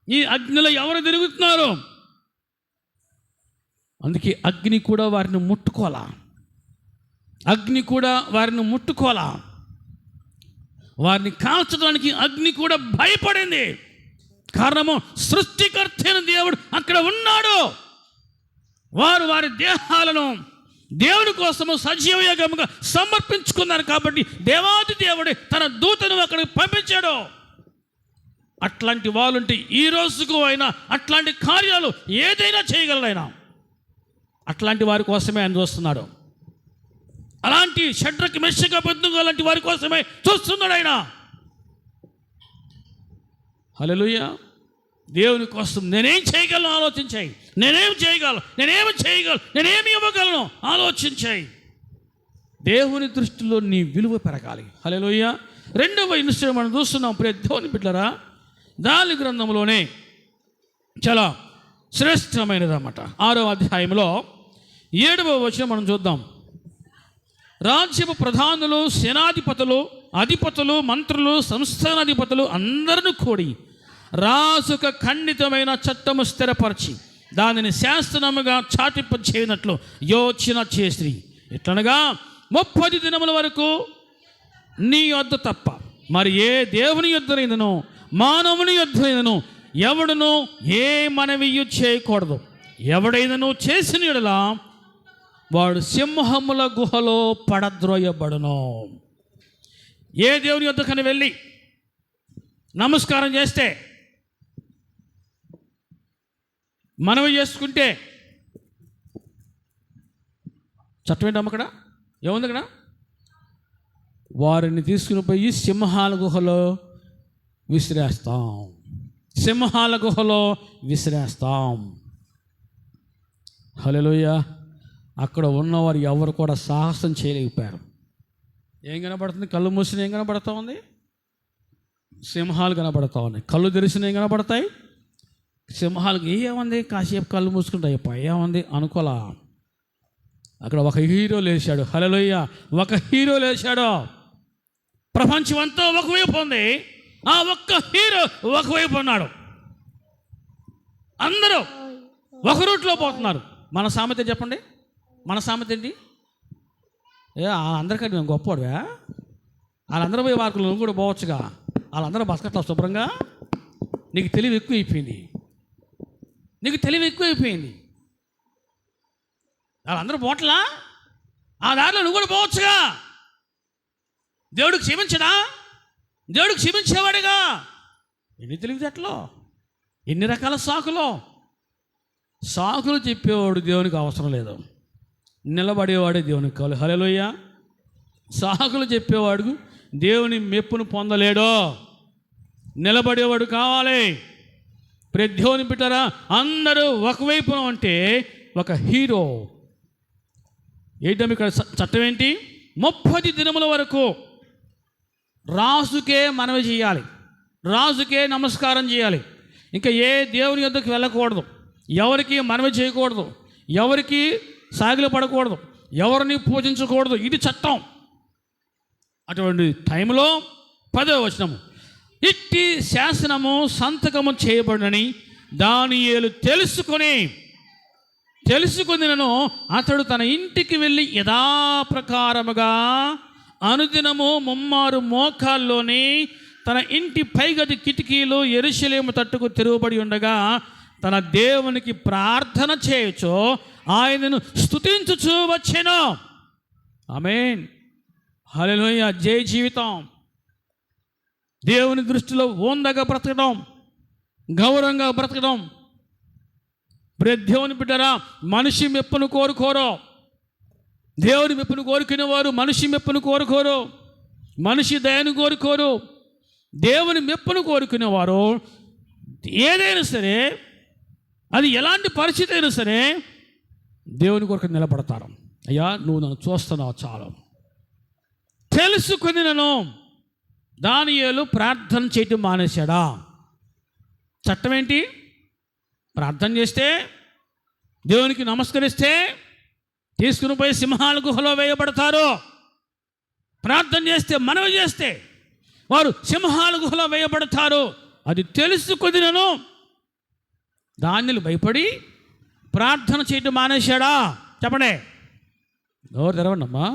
ఈ అగ్నిలో ఎవరు తిరుగుతున్నారు. అందుకే అగ్ని కూడా వారిని ముట్టుకోలా. వారిని కాల్చడానికి అగ్ని కూడా భయపడింది. కారణము సృష్టికర్త అయిన దేవుడు అక్కడ ఉన్నాడు. వారు వారి దేహాలను దేవుని కోసము సజీవయాగముగా సమర్పించుకున్నారు కాబట్టి దేవాది దేవుడే తన దూతను అక్కడికి పంపించాడు. అట్లాంటి వాళ్ళుంటే ఈ రోజుకు అయినా అట్లాంటి కార్యాలు ఏదైనా చేయగలరైనా అట్లాంటి వారి కోసమే ఆయన చూస్తున్నాడు. అలాంటి షడ్రక్ మెషక్ అబేద్నెగో లాంటి వారి కోసమే చూస్తున్నాడు ఆయన. హల్లెలూయా. దేవుని కోసం నేనేం చేయగలను ఆలోచించాయి. నేనేమి ఇవ్వగలను ఆలోచించాయి. దేవుని దృష్టిలో నీ విలువ పెరగాలి. హల్లెలూయా. రెండవ ఇన్స్టెంట్ మనం చూస్తున్నాం ప్రియ దేవుని బిడ్డలారా, దాని గ్రంథంలోనే చాలా శ్రేష్టమైనదన్నమాట. 6వ అధ్యాయంలో 7వ వచనం మనం చూద్దాం. రాజ్యపు ప్రధానులు, సేనాధిపతులు అధిపతులు, మంత్రులు, సంస్థానాధిపతులు అందరూ కూడి రాజుక ఖండితమైన చట్టము స్థిరపరిచి దానిని శాసనముగా చాటింపచేయనట్లు యోచన చేసి, ఎట్లనగా 30 దినముల వరకు నీ యొద్ద తప్ప మరి ఏ దేవుని యొద్దనైనను మానవుని యొద్దనైనను ఎవడును ఏ మనవియు చేయకూడదు. ఎవడైనను చేసిన యెడల వాడు సింహముల గుహలో పడద్రోయబడును. ఏ దేవుని యొద్దకని వెళ్ళి నమస్కారం చేస్తే, మనవి చేసుకుంటే చట్టం ఏంటమ్మ అక్కడ ఏముంది? అక్కడ వారిని తీసుకుని పోయి సింహాల గుహలో విసిరేస్తాం. సింహాల గుహలో విసిరేస్తాం. హల్లెలూయా. అక్కడ ఉన్నవారు ఎవరు కూడా సాహసం చేయలేకపోయారు. ఏం కనబడుతుంది? కళ్ళు మూసిన ఏం కనబడతా ఉంది? సింహాలు కనబడతా ఉన్నాయి. కళ్ళు తెరిసిన ఏం కనబడతాయి? సింహాలకు ఏముంది, కాసేపు కళ్ళు మూసుకుంటాయి, ఏముంది అనుకోలా. అక్కడ ఒక హీరో లేచాడు. హల్లెలూయా. ఒక హీరో లేచాడు. ప్రపంచం అంతా ఒకవైపు ఉంది, ఆ ఒక్క హీరో ఒకవైపు ఉన్నాడు. అందరూ ఒక రూట్లో పోతున్నారు. మన సామెత చెప్పండి, మన సామెత ఏంటి? అందరికంటే నేను గొప్పవాడువా? వాళ్ళందరూ పోయి మార్కులు నువ్వు కూడా పోవచ్చుగా. వాళ్ళందరూ బతకట్లా శుభ్రంగా. నీకు తెలివి ఎక్కువైపోయింది, నీకు తెలివి ఎక్కువైపోయింది. వాళ్ళందరూ పోట్లా, ఆ దారిలో నువ్వు కూడా పోవచ్చుగా. దేవుడికి క్షమించడా? దేవుడికి క్షమించేవాడిగా. ఎన్ని తెలివితేటలో, ఎన్ని రకాల సాకులు చెప్పేవాడు దేవునికి అవసరం లేదు. నిలబడేవాడే దేవునికి కావాలి. హల్లెలూయా. సాకులు చెప్పేవాడు దేవుని మెప్పును పొందలేడు. నిలబడేవాడు కావాలి. దేవుని బిడ్డలారా, అందరూ ఒకవైపు అంటే ఒక హీరో. ఏంటో ఇక్కడ చట్టం ఏంటి? 30 దినముల వరకు రాజుకే మనవి చేయాలి, రాజుకే నమస్కారం చేయాలి. ఇంకా ఏ దేవుని యొద్దకు వెళ్ళకూడదు, ఎవరికి మనవి చేయకూడదు, ఎవరికి సాగిలు పడకూడదు, ఎవరిని పూజించకూడదు. ఇది చట్టం. అటువంటి టైంలో 10వ వచనము, ఇట్టి శాసనము సంతకము చేయబడినని దానియేలు తెలుసుకొనినను అతడు తన ఇంటికి వెళ్ళి యథాప్రకారముగా అనుదినము 3 మోకాల్లోని తన ఇంటి పైగది కిటికీలు యెరూషలేము తట్టుకు తెరవబడి ఉండగా తన దేవునికి ప్రార్థన చేయొచ్చు, ఆయనను స్తుతించుచూ వచ్చెను. ఆమేన్. హల్లెలూయా. జై జీవితం. దేవుని దృష్టిలో ఓందగా బ్రతకడం, గౌరవంగా బ్రతకడం. దేవుని బిడ్డరా, మనిషి మెప్పును కోరుకోరు. దేవుని మెప్పును కోరుకునేవారు మనిషి మెప్పును కోరుకోరు, మనిషి దయను కోరుకోరు. దేవుని మెప్పును కోరుకునేవారు ఏదైనా సరే, అది ఎలాంటి పరిస్థితి అయినా సరే దేవుని కొరకు నిలబడతారు. అయ్యా, నువ్వు నన్ను చూస్తున్నావు చాలు. తెలుసుకుని నన్ను దానియేలు ప్రార్థన చేయటం మానేశాడా? చట్టం ఏంటి? ప్రార్థన చేస్తే, దేవునికి నమస్కరిస్తే తీసుకుని పోయి సింహాల గుహలో వేయబడతారు. ప్రార్థన చేస్తే, మనవి చేస్తే వారు సింహాల గుహలో వేయబడతారు. అది తెలుసుకునినను దానియేలు భయపడి ప్రార్థన చేయటం మానేశాడా? చెప్పండి. ఎవరు తెరవండి అమ్మా,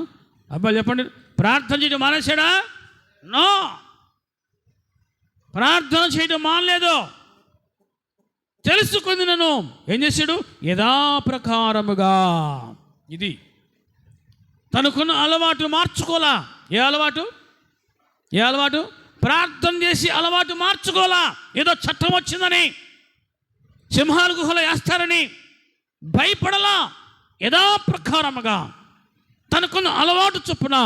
అబ్బాయి చెప్పండి. ప్రార్థన చేయడం మానేశాడా? నో, ప్రార్థన చేయడం మానలేదు. తెలుసుకుంది. నన్ను ఏం చేశాడు? యథాప్రకారముగా. ఇది తనకున్న అలవాటు మార్చుకోలా. ఏ అలవాటు? ప్రార్థన చేసి అలవాటు మార్చుకోలా. ఏదో చట్టం వచ్చిందని, సింహాల గుహలో వేస్తారని భయపడలా. యథాప్రకారముగా తనకున్న అలవాటు చొప్పున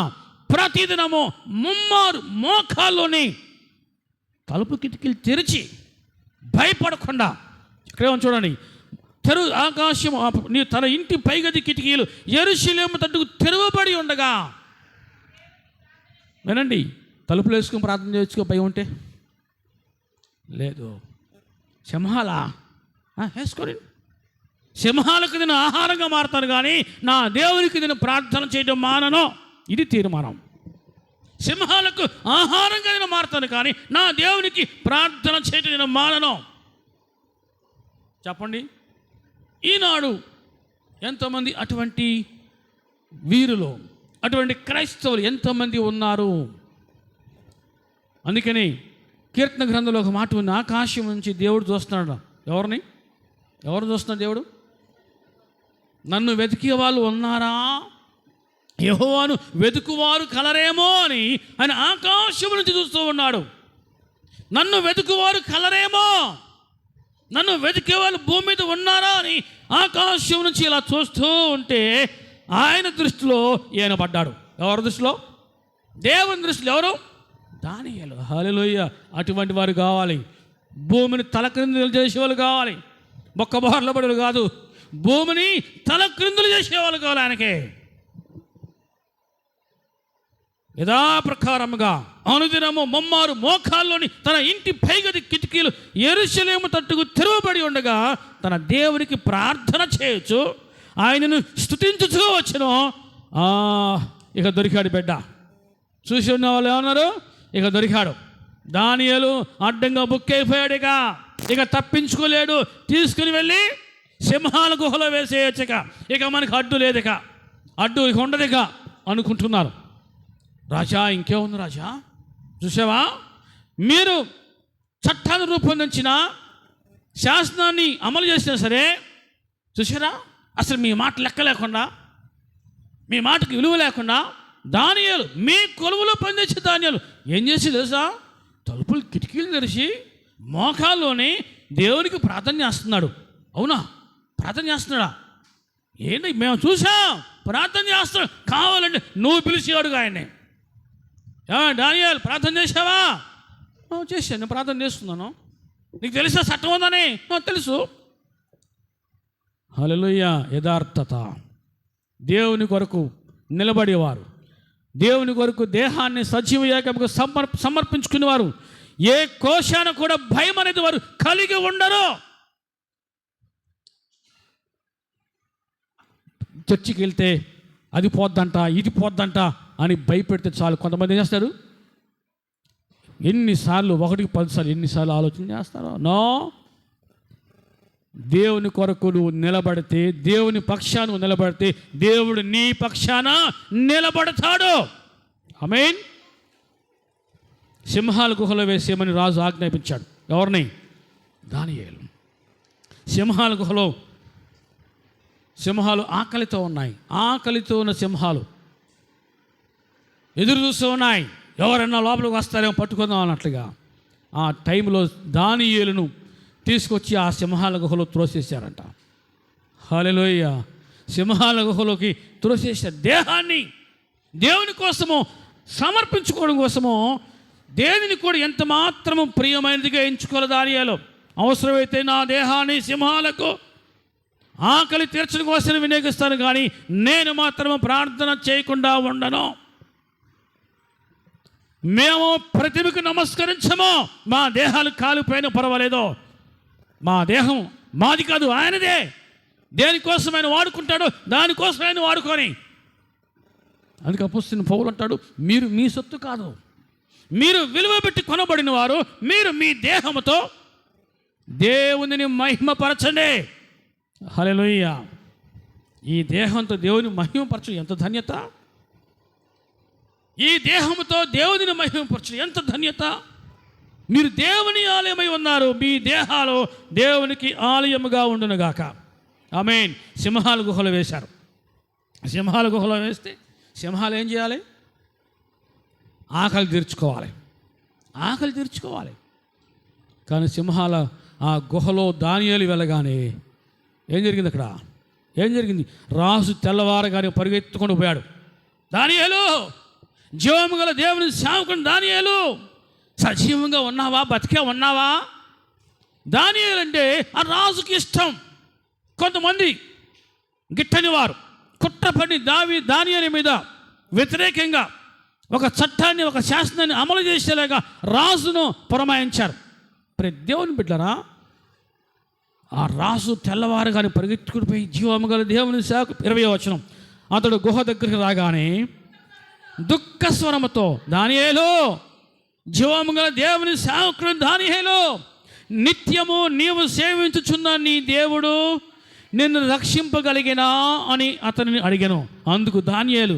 ప్రతిదినము 3 మోకాల్లోని తలుపు కిటికీలు తెరిచి భయపడకుండా, ఇక్కడే చూడండి, ఆకాశం తన ఇంటి పైగది కిటికీలు యెరూషలేము తట్టుకు తెరవబడి ఉండగా. వినండి, తలుపులు వేసుకుని ప్రార్థన చేసుకో భయం ఉంటే లేదు. సింహాలా వేసుకోండి. సింహాలకు నేను ఆహారంగా మారుతాను, కానీ నా దేవునికి నేను ప్రార్థన చేయడం మానను. ఇది తీర్మానం. సింహాలకు ఆహారంగా నేను మారుతాను, కానీ నా దేవునికి ప్రార్థన చేయటం నేను మానను. చెప్పండి, ఈనాడు ఎంతోమంది అటువంటి వీరులు, అటువంటి క్రైస్తవులు ఎంతోమంది ఉన్నారు. అందుకని కీర్తన గ్రంథంలో ఒక మాట ఉంది, ఆకాశం నుంచి దేవుడు చూస్తున్నాడు. ఎవరు చూస్తున్నాడు దేవుడు? నన్ను వెతికే వాళ్ళు ఉన్నారా, యెహోవాను వెతుకువారు కలరేమో అని ఆయన ఆకాశం నుంచి చూస్తూ ఉన్నాడు. నన్ను వెతుకువారు కలరేమో, నన్ను వెతికే వాళ్ళు భూమి మీద ఉన్నారా అని ఆకాశం నుంచి ఇలా చూస్తూ ఉంటే ఆయన దృష్టిలో ఈయన పడ్డాడు. ఎవరి దృష్టిలో? దేవుని దృష్టిలో ఎవరు? దానియేలు. హల్లెలూయా. అటువంటి వారు కావాలి. భూమిని తలక్రిందులు చేసేవాళ్ళు కావాలి, మొక్కబోర్ల పడులు కాదు, భూమిని తలక్రిందులు చేసేవాళ్ళు కావాలి ఆయనకే. యథాప్రకారముగా అనుదినము ముమ్మారు మోకాల్లోని తన ఇంటి పైగది కిటికీలు యెరూషలేము తట్టుకు తెరవబడి ఉండగా తన దేవునికి ప్రార్థన చేయొచ్చు, ఆయనను స్తుతించుతూ వచ్చును. ఇక దొరికాడు బిడ్డ. చూసి ఉన్న వాళ్ళు ఏమన్నారు? ఇక దొరికాడు. దానియేలు అడ్డంగా బుక్ అయిపోయాడు. ఇక తప్పించుకోలేడు. తీసుకుని వెళ్ళి సింహాల గుహలో వేసేయచ్చు. ఇక మనకు అడ్డు లేదు, అడ్డు ఇక ఉండదు అనుకుంటున్నారు. రాజా, ఇంకేముంది రాజా, చూసావా, మీరు చట్టాన్ని రూపొందించిన, శాసనాన్ని అమలు చేసినా సరే చూసారా, అసలు మీ మాట లెక్క లేకుండా, మీ మాటకు విలువ లేకుండా దానియేలు, మీ కొలువులో పనిచేసే దానియేలు ఏం చేసి తెలుసా, తలుపులు కిటికీలు తెరిచి మోకాల్లోనే దేవునికి ప్రార్థన చేస్తున్నాడు. అవునా? ప్రార్థన చేస్తున్నాడా? ఏంటి, మేము చూసాం ప్రార్థన చేస్తున్నాడు. కావాలంటే నువ్వు పిలిచి అడుగు ఆయన్ని. దానియేలు ప్రార్థన చేసావా? చేశాను, నేను ప్రార్థన చేస్తున్నాను. నీకు తెలుసా చట్టం ఉందని? తెలుసు. హల్లెలూయా. యథార్థత. దేవుని కొరకు నిలబడేవారు, దేవుని కొరకు దేహాన్ని సజీవ యాగముగా సమర్పించుకునేవారు, ఏ కోశాన కూడా భయం అనేది వారు కలిగి ఉండరు. చర్చికి వెళ్తే అది పోద్దంట, ఇది పోద్దంట అని భయపెడితే చాలు. కొంతమంది ఏం చేస్తారు, ఎన్నిసార్లు, 1కి 10 సార్లు ఎన్నిసార్లు ఆలోచన చేస్తారో. నో, దేవుని కొరకు నువ్వు నిలబడితే, దేవుని పక్షాన నిలబడితే దేవుడు నీ పక్షాన నిలబడతాడు. ఆమేన్. సింహాల గుహలో వేసేయమని రాజు ఆజ్ఞాపించాడు. ఎవరిని? దానియేలు. సింహాల గుహలో సింహాలు ఆకలితో ఉన్నాయి. ఆకలితో ఉన్న సింహాలు ఎదురు చూస్తూ ఉన్నాయి, ఎవరన్నా లోపలికి వస్తారేమో పట్టుకుందాం అన్నట్లుగా. ఆ టైంలో దానియేలును తీసుకొచ్చి ఆ సింహాల గుహలో త్రోసేశారంట. హల్లెలూయా. సింహాల గుహలోకి త్రోసేశారు. దేహాన్ని దేవుని కోసము సమర్పించుకోవడం కోసము దేనిని కూడా ఎంత మాత్రము ప్రియమైనదిగా ఎంచుకోవాలి దానియేలు. అవసరమైతే నా దేహాన్ని సింహాలకు ఆకలి తీర్చడం కోసం వినియోగిస్తాను, కానీ నేను మాత్రము ప్రార్థన చేయకుండా ఉండను. మేము ప్రతిమకు నమస్కరించము, మా దేహాలు కాలిపోయినా పర్వాలేదు, మా దేహం మాది కాదు, ఆయనదే. దేనికోసం ఆయన వాడుకుంటాడో దానికోసం ఆయన వాడుకొని. అందుకే అపోస్తలుడైన పౌలు అంటాడు, మీరు మీ సొత్తు కాదు, మీరు విలువ పెట్టి కొనబడిన వారు, మీరు మీ దేహముతో దేవునిని మహిమపరచండి. హల్లెలూయా. ఈ దేహంతో దేవుని మహిమపరచడం ఎంత ధన్యత! ఈ దేహంతో దేవునిని మహిమపరచడం ఎంత ధన్యత! మీరు దేవుని ఆలయమై ఉన్నారు, మీ దేహాలు దేవునికి ఆలయముగా ఉండునుగాక. ఆమేన్. సింహాల గుహలో వేశారు. సింహాల గుహలో వేస్తే సింహాలు ఏం చేయాలి? ఆకలి తీర్చుకోవాలి, ఆకలి తీర్చుకోవాలి. కానీ సింహాల ఆ గుహలో దానియేలు వెళ్ళగానే ఏం జరిగింది? అక్కడ ఏం జరిగింది? రాజు తెల్లవారగానే పరిగెత్తుకొని పోయాడు. దానియేలు, జీవము గల దేవుని సేవకుని దానియేలు, సజీవంగా ఉన్నావా, బతికే ఉన్నావా? దానియేలు అంటే ఆ రాజుకి ఇష్టం. కొంతమంది గిట్టని వారు కుట్రపడి దానియేలు మీద వ్యతిరేకంగా ఒక చట్టాన్ని, ఒక శాసనాన్ని అమలు చేసేలాగా రాజును పురమాయించారు. ప్రతి దేవుని బిడ్డరా, ఆ రాజు తెల్లవారుగానే పరిగెత్తుకుని పోయి జీవము గల దేవుని సేవకు 20వ వచనం, అతడు గుహ దగ్గరికి రాగానే దుఃఖ స్వరముతో, దానియేలు, జీవము గల దేవుని సేవకుడు దానియేలు, నిత్యము నీవు సేవించుచున్న నీ దేవుడు నిన్ను రక్షింపగలిగినా అని అతనిని అడిగాను. అందుకు దానియేలు,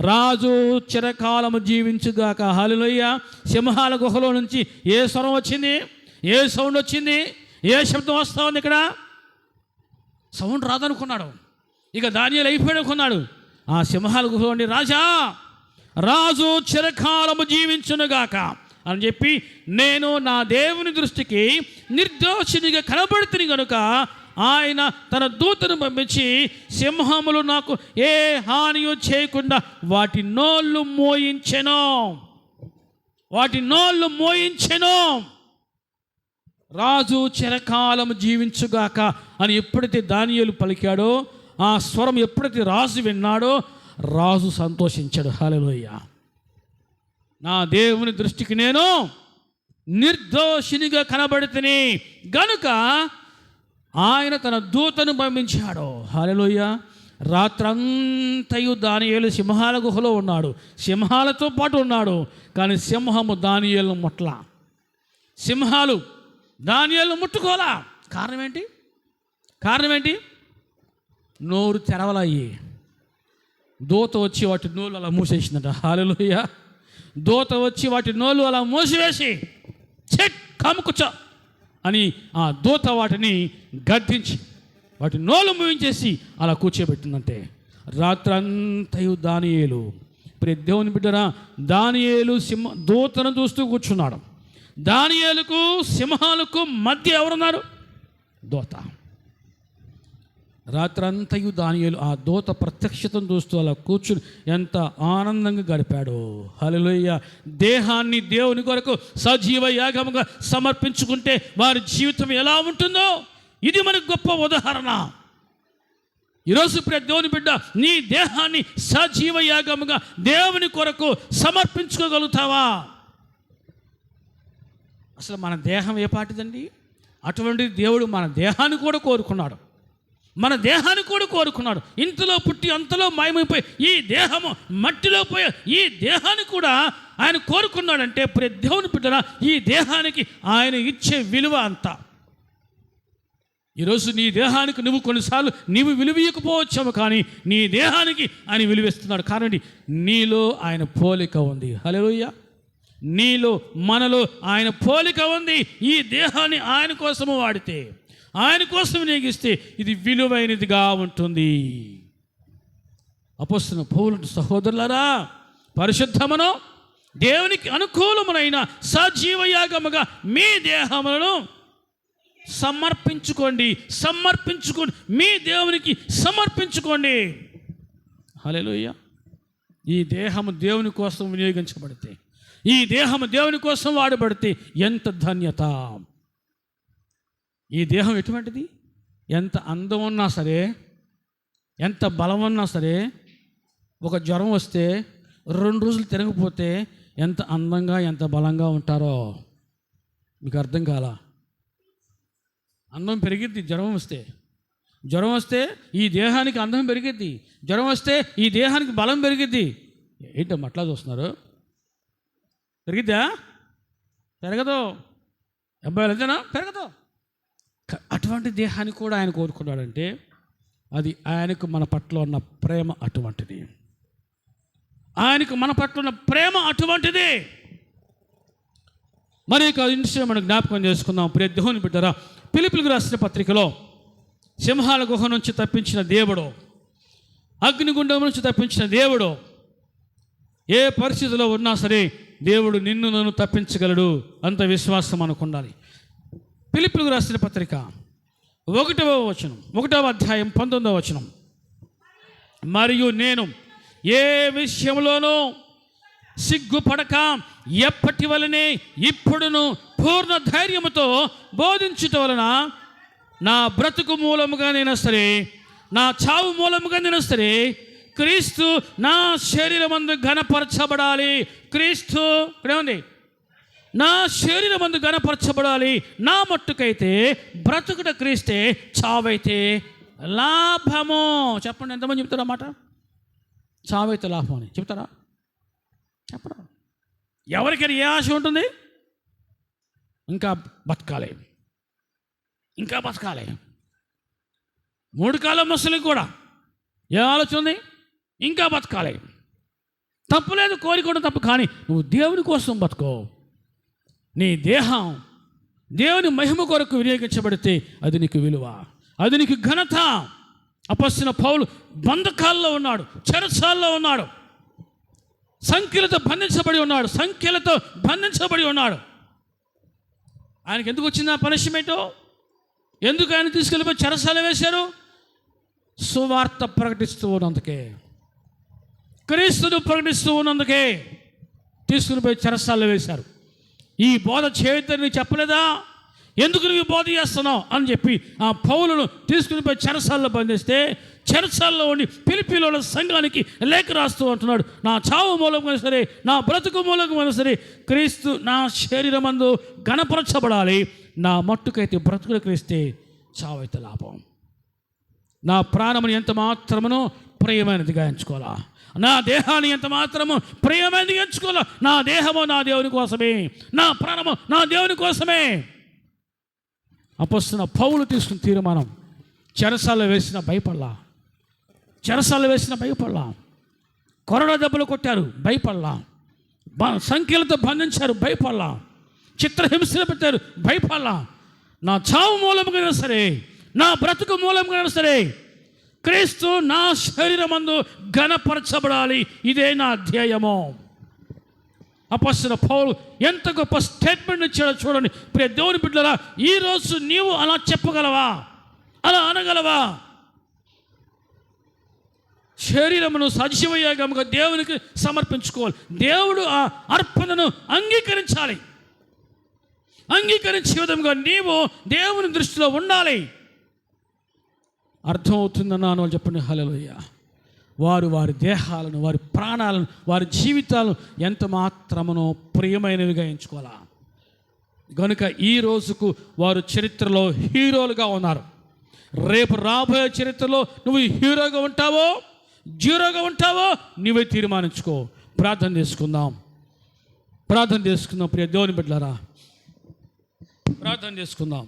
రాజు చిరకాలము జీవించుగాక. హల్లెలూయా. సింహాల గుహలో నుంచి ఏ స్వరం వచ్చింది? ఏ సౌండ్ వచ్చింది? ఏ శబ్దం వస్తూ ఉంది? ఇక్కడ సౌండ్ రాదనుకున్నాడు. ఇక దానియేలు అయిపోయాడు అనుకున్నాడు. ఆ సింహాల గుహలో ఉండి, రాజు చిరకాలము జీవించునుగాక అని చెప్పి, నేను నా దేవుని దృష్టికి నిర్దోషినిగా కనబడుతుంది కనుక ఆయన తన దూతను పంపించి సింహములు నాకు ఏ హానియు చేయకుండా వాటి నోళ్ళు మోయించెను. రాజు చిరకాలము జీవించుగాక అని ఎప్పుడైతే దానియేలు పలికాడో, ఆ స్వరం ఎప్పుడైతే రాజు విన్నాడో, రాజు సంతోషించాడు. హల్లెలూయా. నా దేవుని దృష్టికి నేను నిర్దోషినిగా కనబడితిని గనుక ఆయన తన దూతను పంపించాడు. హల్లెలూయా. రాత్రంతయు దానియేలు సింహాల గుహలో ఉన్నాడు, సింహాలతో పాటు ఉన్నాడు. కానీ సింహము దానియేలును ముట్టలా, సింహాలు దానియేలును ముట్టుకోలా. కారణం ఏంటి? నోరు తెరవలయ్యి. దూత వచ్చి వాటి నోళ్ళు అలా మూసేసిందట. హల్లెలూయా. దూత వచ్చి వాటి నోళ్ళు అలా మూసివేసి కమ్ముకుచ్చో అని ఆ దూత వాటిని గద్దించి వాటి నోళ్ళు మూయించేసి అలా కూర్చోబెట్టిందంటే, రాత్రంతయు దానియేలు, దేవుని బిడ్డరా, దానియేలు దూతను చూస్తూ కూర్చున్నాడు. దానియేలుకు సింహాలకు మధ్య ఎవరున్నారు? దూత. రాత్రంతయు దానియేలు ఆ దూత ప్రత్యక్షతను చూస్తూ అలా కూర్చుని ఎంత ఆనందంగా గడిపాడు. హల్లెలూయా. దేహాన్ని దేవుని కొరకు సజీవ యాగముగా సమర్పించుకుంటే వారి జీవితం ఎలా ఉంటుందో ఇది మనకు గొప్ప ఉదాహరణ. ఈరోజు దేవుని బిడ్డ, నీ దేహాన్ని సజీవ యాగముగా దేవుని కొరకు సమర్పించుకోగలుగుతావా? అసలు మన దేహం ఏ పాటిదండి? అటువంటి దేవుడు మన దేహాన్ని కూడా కోరుకున్నాడు. ఇంతలో పుట్టి అంతలో మాయమైపోయి ఈ దేహము మట్టిలో పోయే ఈ దేహాన్ని కూడా ఆయన కోరుకున్నాడంటే, దేవుని బిడ్డరా, ఈ దేహానికి ఆయన ఇచ్చే విలువ అంతా. ఈరోజు నీ దేహానికి నువ్వు కొన్నిసార్లు నీవు విలువీయకపోవచ్చాము, కానీ నీ దేహానికి ఆయన విలువిస్తున్నాడు. కారణం నీలో ఆయన పోలిక ఉంది. హల్లెలూయా. మనలో ఆయన పోలిక ఉంది. ఈ దేహాన్ని ఆయన కోసము వాడితే, ఆయన కోసం వినియోగిస్తే ఇది విలువైనదిగా ఉంటుంది. అపొస్తలుడైన పౌలు, సహోదరులారా, పరిశుద్ధమును దేవునికి అనుకూలమునైన సజీవయాగముగా మీ దేహములను సమర్పించుకోండి. మీ దేవునికి సమర్పించుకోండి. హల్లెలూయా. ఈ దేహము దేవుని కోసం వినియోగించబడితే, ఈ దేహము దేవుని కోసం వాడబడితే ఎంత ధన్యత. ఈ దేహం ఎటువంటిది? ఎంత అందం ఉన్నా సరే, ఎంత బలం ఉన్నా సరే, ఒక జ్వరం వస్తే 2 రోజులు తిరగకపోతే ఎంత అందంగా ఎంత బలంగా ఉంటారో మీకు అర్థం కాలా? అందం పెరిగిద్ది జ్వరం వస్తే ఈ దేహానికి అందం పెరిగిద్ది, జ్వరం వస్తే ఈ దేహానికి బలం పెరిగిద్ది. ఏంటమ్మా అట్లా చూస్తున్నారు? పెరిగిద్దా? పెరగదు. అబ్బాయిలు అంతేనా? పెరగదు. అటువంటి దేహాన్ని కూడా ఆయన కోరుకున్నాడంటే అది ఆయనకు మన పట్ల ఉన్న ప్రేమ అటువంటిది. మరి ఇక విషయం మనం జ్ఞాపకం చేసుకుందాం. ప్రియ దేవుని బిడ్డరా, ఫిలిప్పీయులకు రాసిన పత్రికలో సింహాల గుహ నుంచి తప్పించిన దేవుడు, అగ్నిగుండం నుంచి తప్పించిన దేవుడు, ఏ పరిస్థితిలో ఉన్నా సరే దేవుడు నిన్ను నన్ను తప్పించగలడు. అంత విశ్వాసం మనకు ఉండాలి. ఫిలిప్పీయులకు రాసిన పత్రిక 1వ అధ్యాయం 19వ వచనం. మరియు నేను ఏ విషయంలోనూ సిగ్గుపడక ఎప్పటి వలనే ఇప్పుడును పూర్ణ ధైర్యముతో బోధించుట వలన నా బ్రతుకు మూలముగా నేను సరే, నా చావు మూలముగా నేను సరే, క్రీస్తు నా శరీరమందు ఘనపరచబడాలి. క్రీస్తు ఇక్కడేముంది? నా శరీరమందు ఘనపరచబడాలి. నా మట్టుకైతే బ్రతుకుట క్రీస్తే, చావైతే లాభము. చెప్పండి, ఎంతమంది చెప్తారా మాట? చావైతే లాభం అని చెప్తారా? చెప్పరు. ఎవరికైనా ఏ ఆశ ఉంటుంది? ఇంకా బతకాలి, ఇంకా బతకాలి. 3 కాలం ముసలికి కూడా ఏ ఆలోచన ఉంది? ఇంకా బతకాలి. తప్పులేదు, కోరుకోవడం తప్పు, కానీ నువ్వు దేవుని కోసం బతుకో. నీ దేహం దేవుని మహిమ కొరకు వినియోగించబడితే అది నీకు విలువ, అది నీకు ఘనత. అపొస్తలుడైన పౌలు బంధకాల్లో ఉన్నాడు, చెరసాల్లో ఉన్నాడు, సంఖ్యలతో బంధించబడి ఉన్నాడు. ఆయనకి ఎందుకు వచ్చింది ఆ పనిష్మెంటు? ఎందుకు ఆయన తీసుకెళ్ళిపోయి చెరసాల వేశారు? సువార్త ప్రకటిస్తూ ఉన్నందుకే, క్రీస్తును ప్రకటిస్తూ ఉన్నందుకే తీసుకుని పోయి చెరసాల్లో వేశారు. ఈ బోధ చేయొద్దని చెప్పలేదా? ఎందుకు నువ్వు బోధ చేస్తున్నావు అని చెప్పి ఆ పౌలును తీసుకుని పోయి చెరసాల్లో బంధిస్తే, చెరసాల్లో ఉండి ఫిలిప్పీలో సంఘానికి లేఖ రాస్తూ అంటున్నాడు, నా చావు మూలంగా సరే, నా బ్రతుకు మూలంగా సరే, క్రీస్తు నా శరీరమందు గణపరచబడాలి. నా మట్టుకైతే బ్రతుకులు క్రీస్తే, చావైతే లాభం. నా ప్రాణముని ఎంత మాత్రమునో ప్రియమైనదిగా ఎంచుకోవాలా, నా దేహాన్ని ఎంత మాత్రము ప్రియమైనదిగా ఎంచుకోవాలా. నా దేహము నా దేవుని కోసమే, నా ప్రాణము నా దేవుని కోసమే. అపొస్తలుడైన పౌలు తీసుకున్న తీర్మానం. చెరసాల్లో వేసిన భయపడలా, కొరడా దెబ్బలు కొట్టారు, భయపడలా, సంఖ్యలతో బంధించారు, భయపడలా, చిత్రహింసలు పెట్టారు, భయపడలా. నా చావు మూలంగా సరే, నా బ్రతుకు మూలంగా సరే, క్రీస్తు నా శరీరమందు ఘనపరచబడాలి. ఇదే నా ధ్యేయము. అపొస్తలుడైన పౌలు ఎంత గొప్ప స్టేట్మెంట్ ఇచ్చాడో చూడండి. ప్రియ దేవుని బిడ్డలారా, ఈరోజు నీవు అలా చెప్పగలవా? అలా అనగలవా? శరీరమును సజీవయాగముగా దేవునికి సమర్పించుకోవాలి. దేవుడు ఆ అర్పణను అంగీకరించాలి. అంగీకరించే విధంగా నీవు దేవుని దృష్టిలో ఉండాలి. అర్థమవుతుందన్నాను వాళ్ళు చెప్పండి. హల్లెలూయా. వారి దేహాలను, వారి ప్రాణాలను, వారి జీవితాలను ఎంత మాత్రమునో ప్రియమైనవిగా ఎంచుకోవాలా. కనుక ఈ రోజుకు వారు చరిత్రలో హీరోలుగా ఉన్నారు. రేపు రాబోయే చరిత్రలో నువ్వు హీరోగా ఉంటావో, జీరోగా ఉంటావో నువ్వే తీర్మానించుకో. ప్రార్థన చేసుకుందాం ప్రియ దేవుని బిడ్డలారా, ప్రార్థన చేసుకుందాం.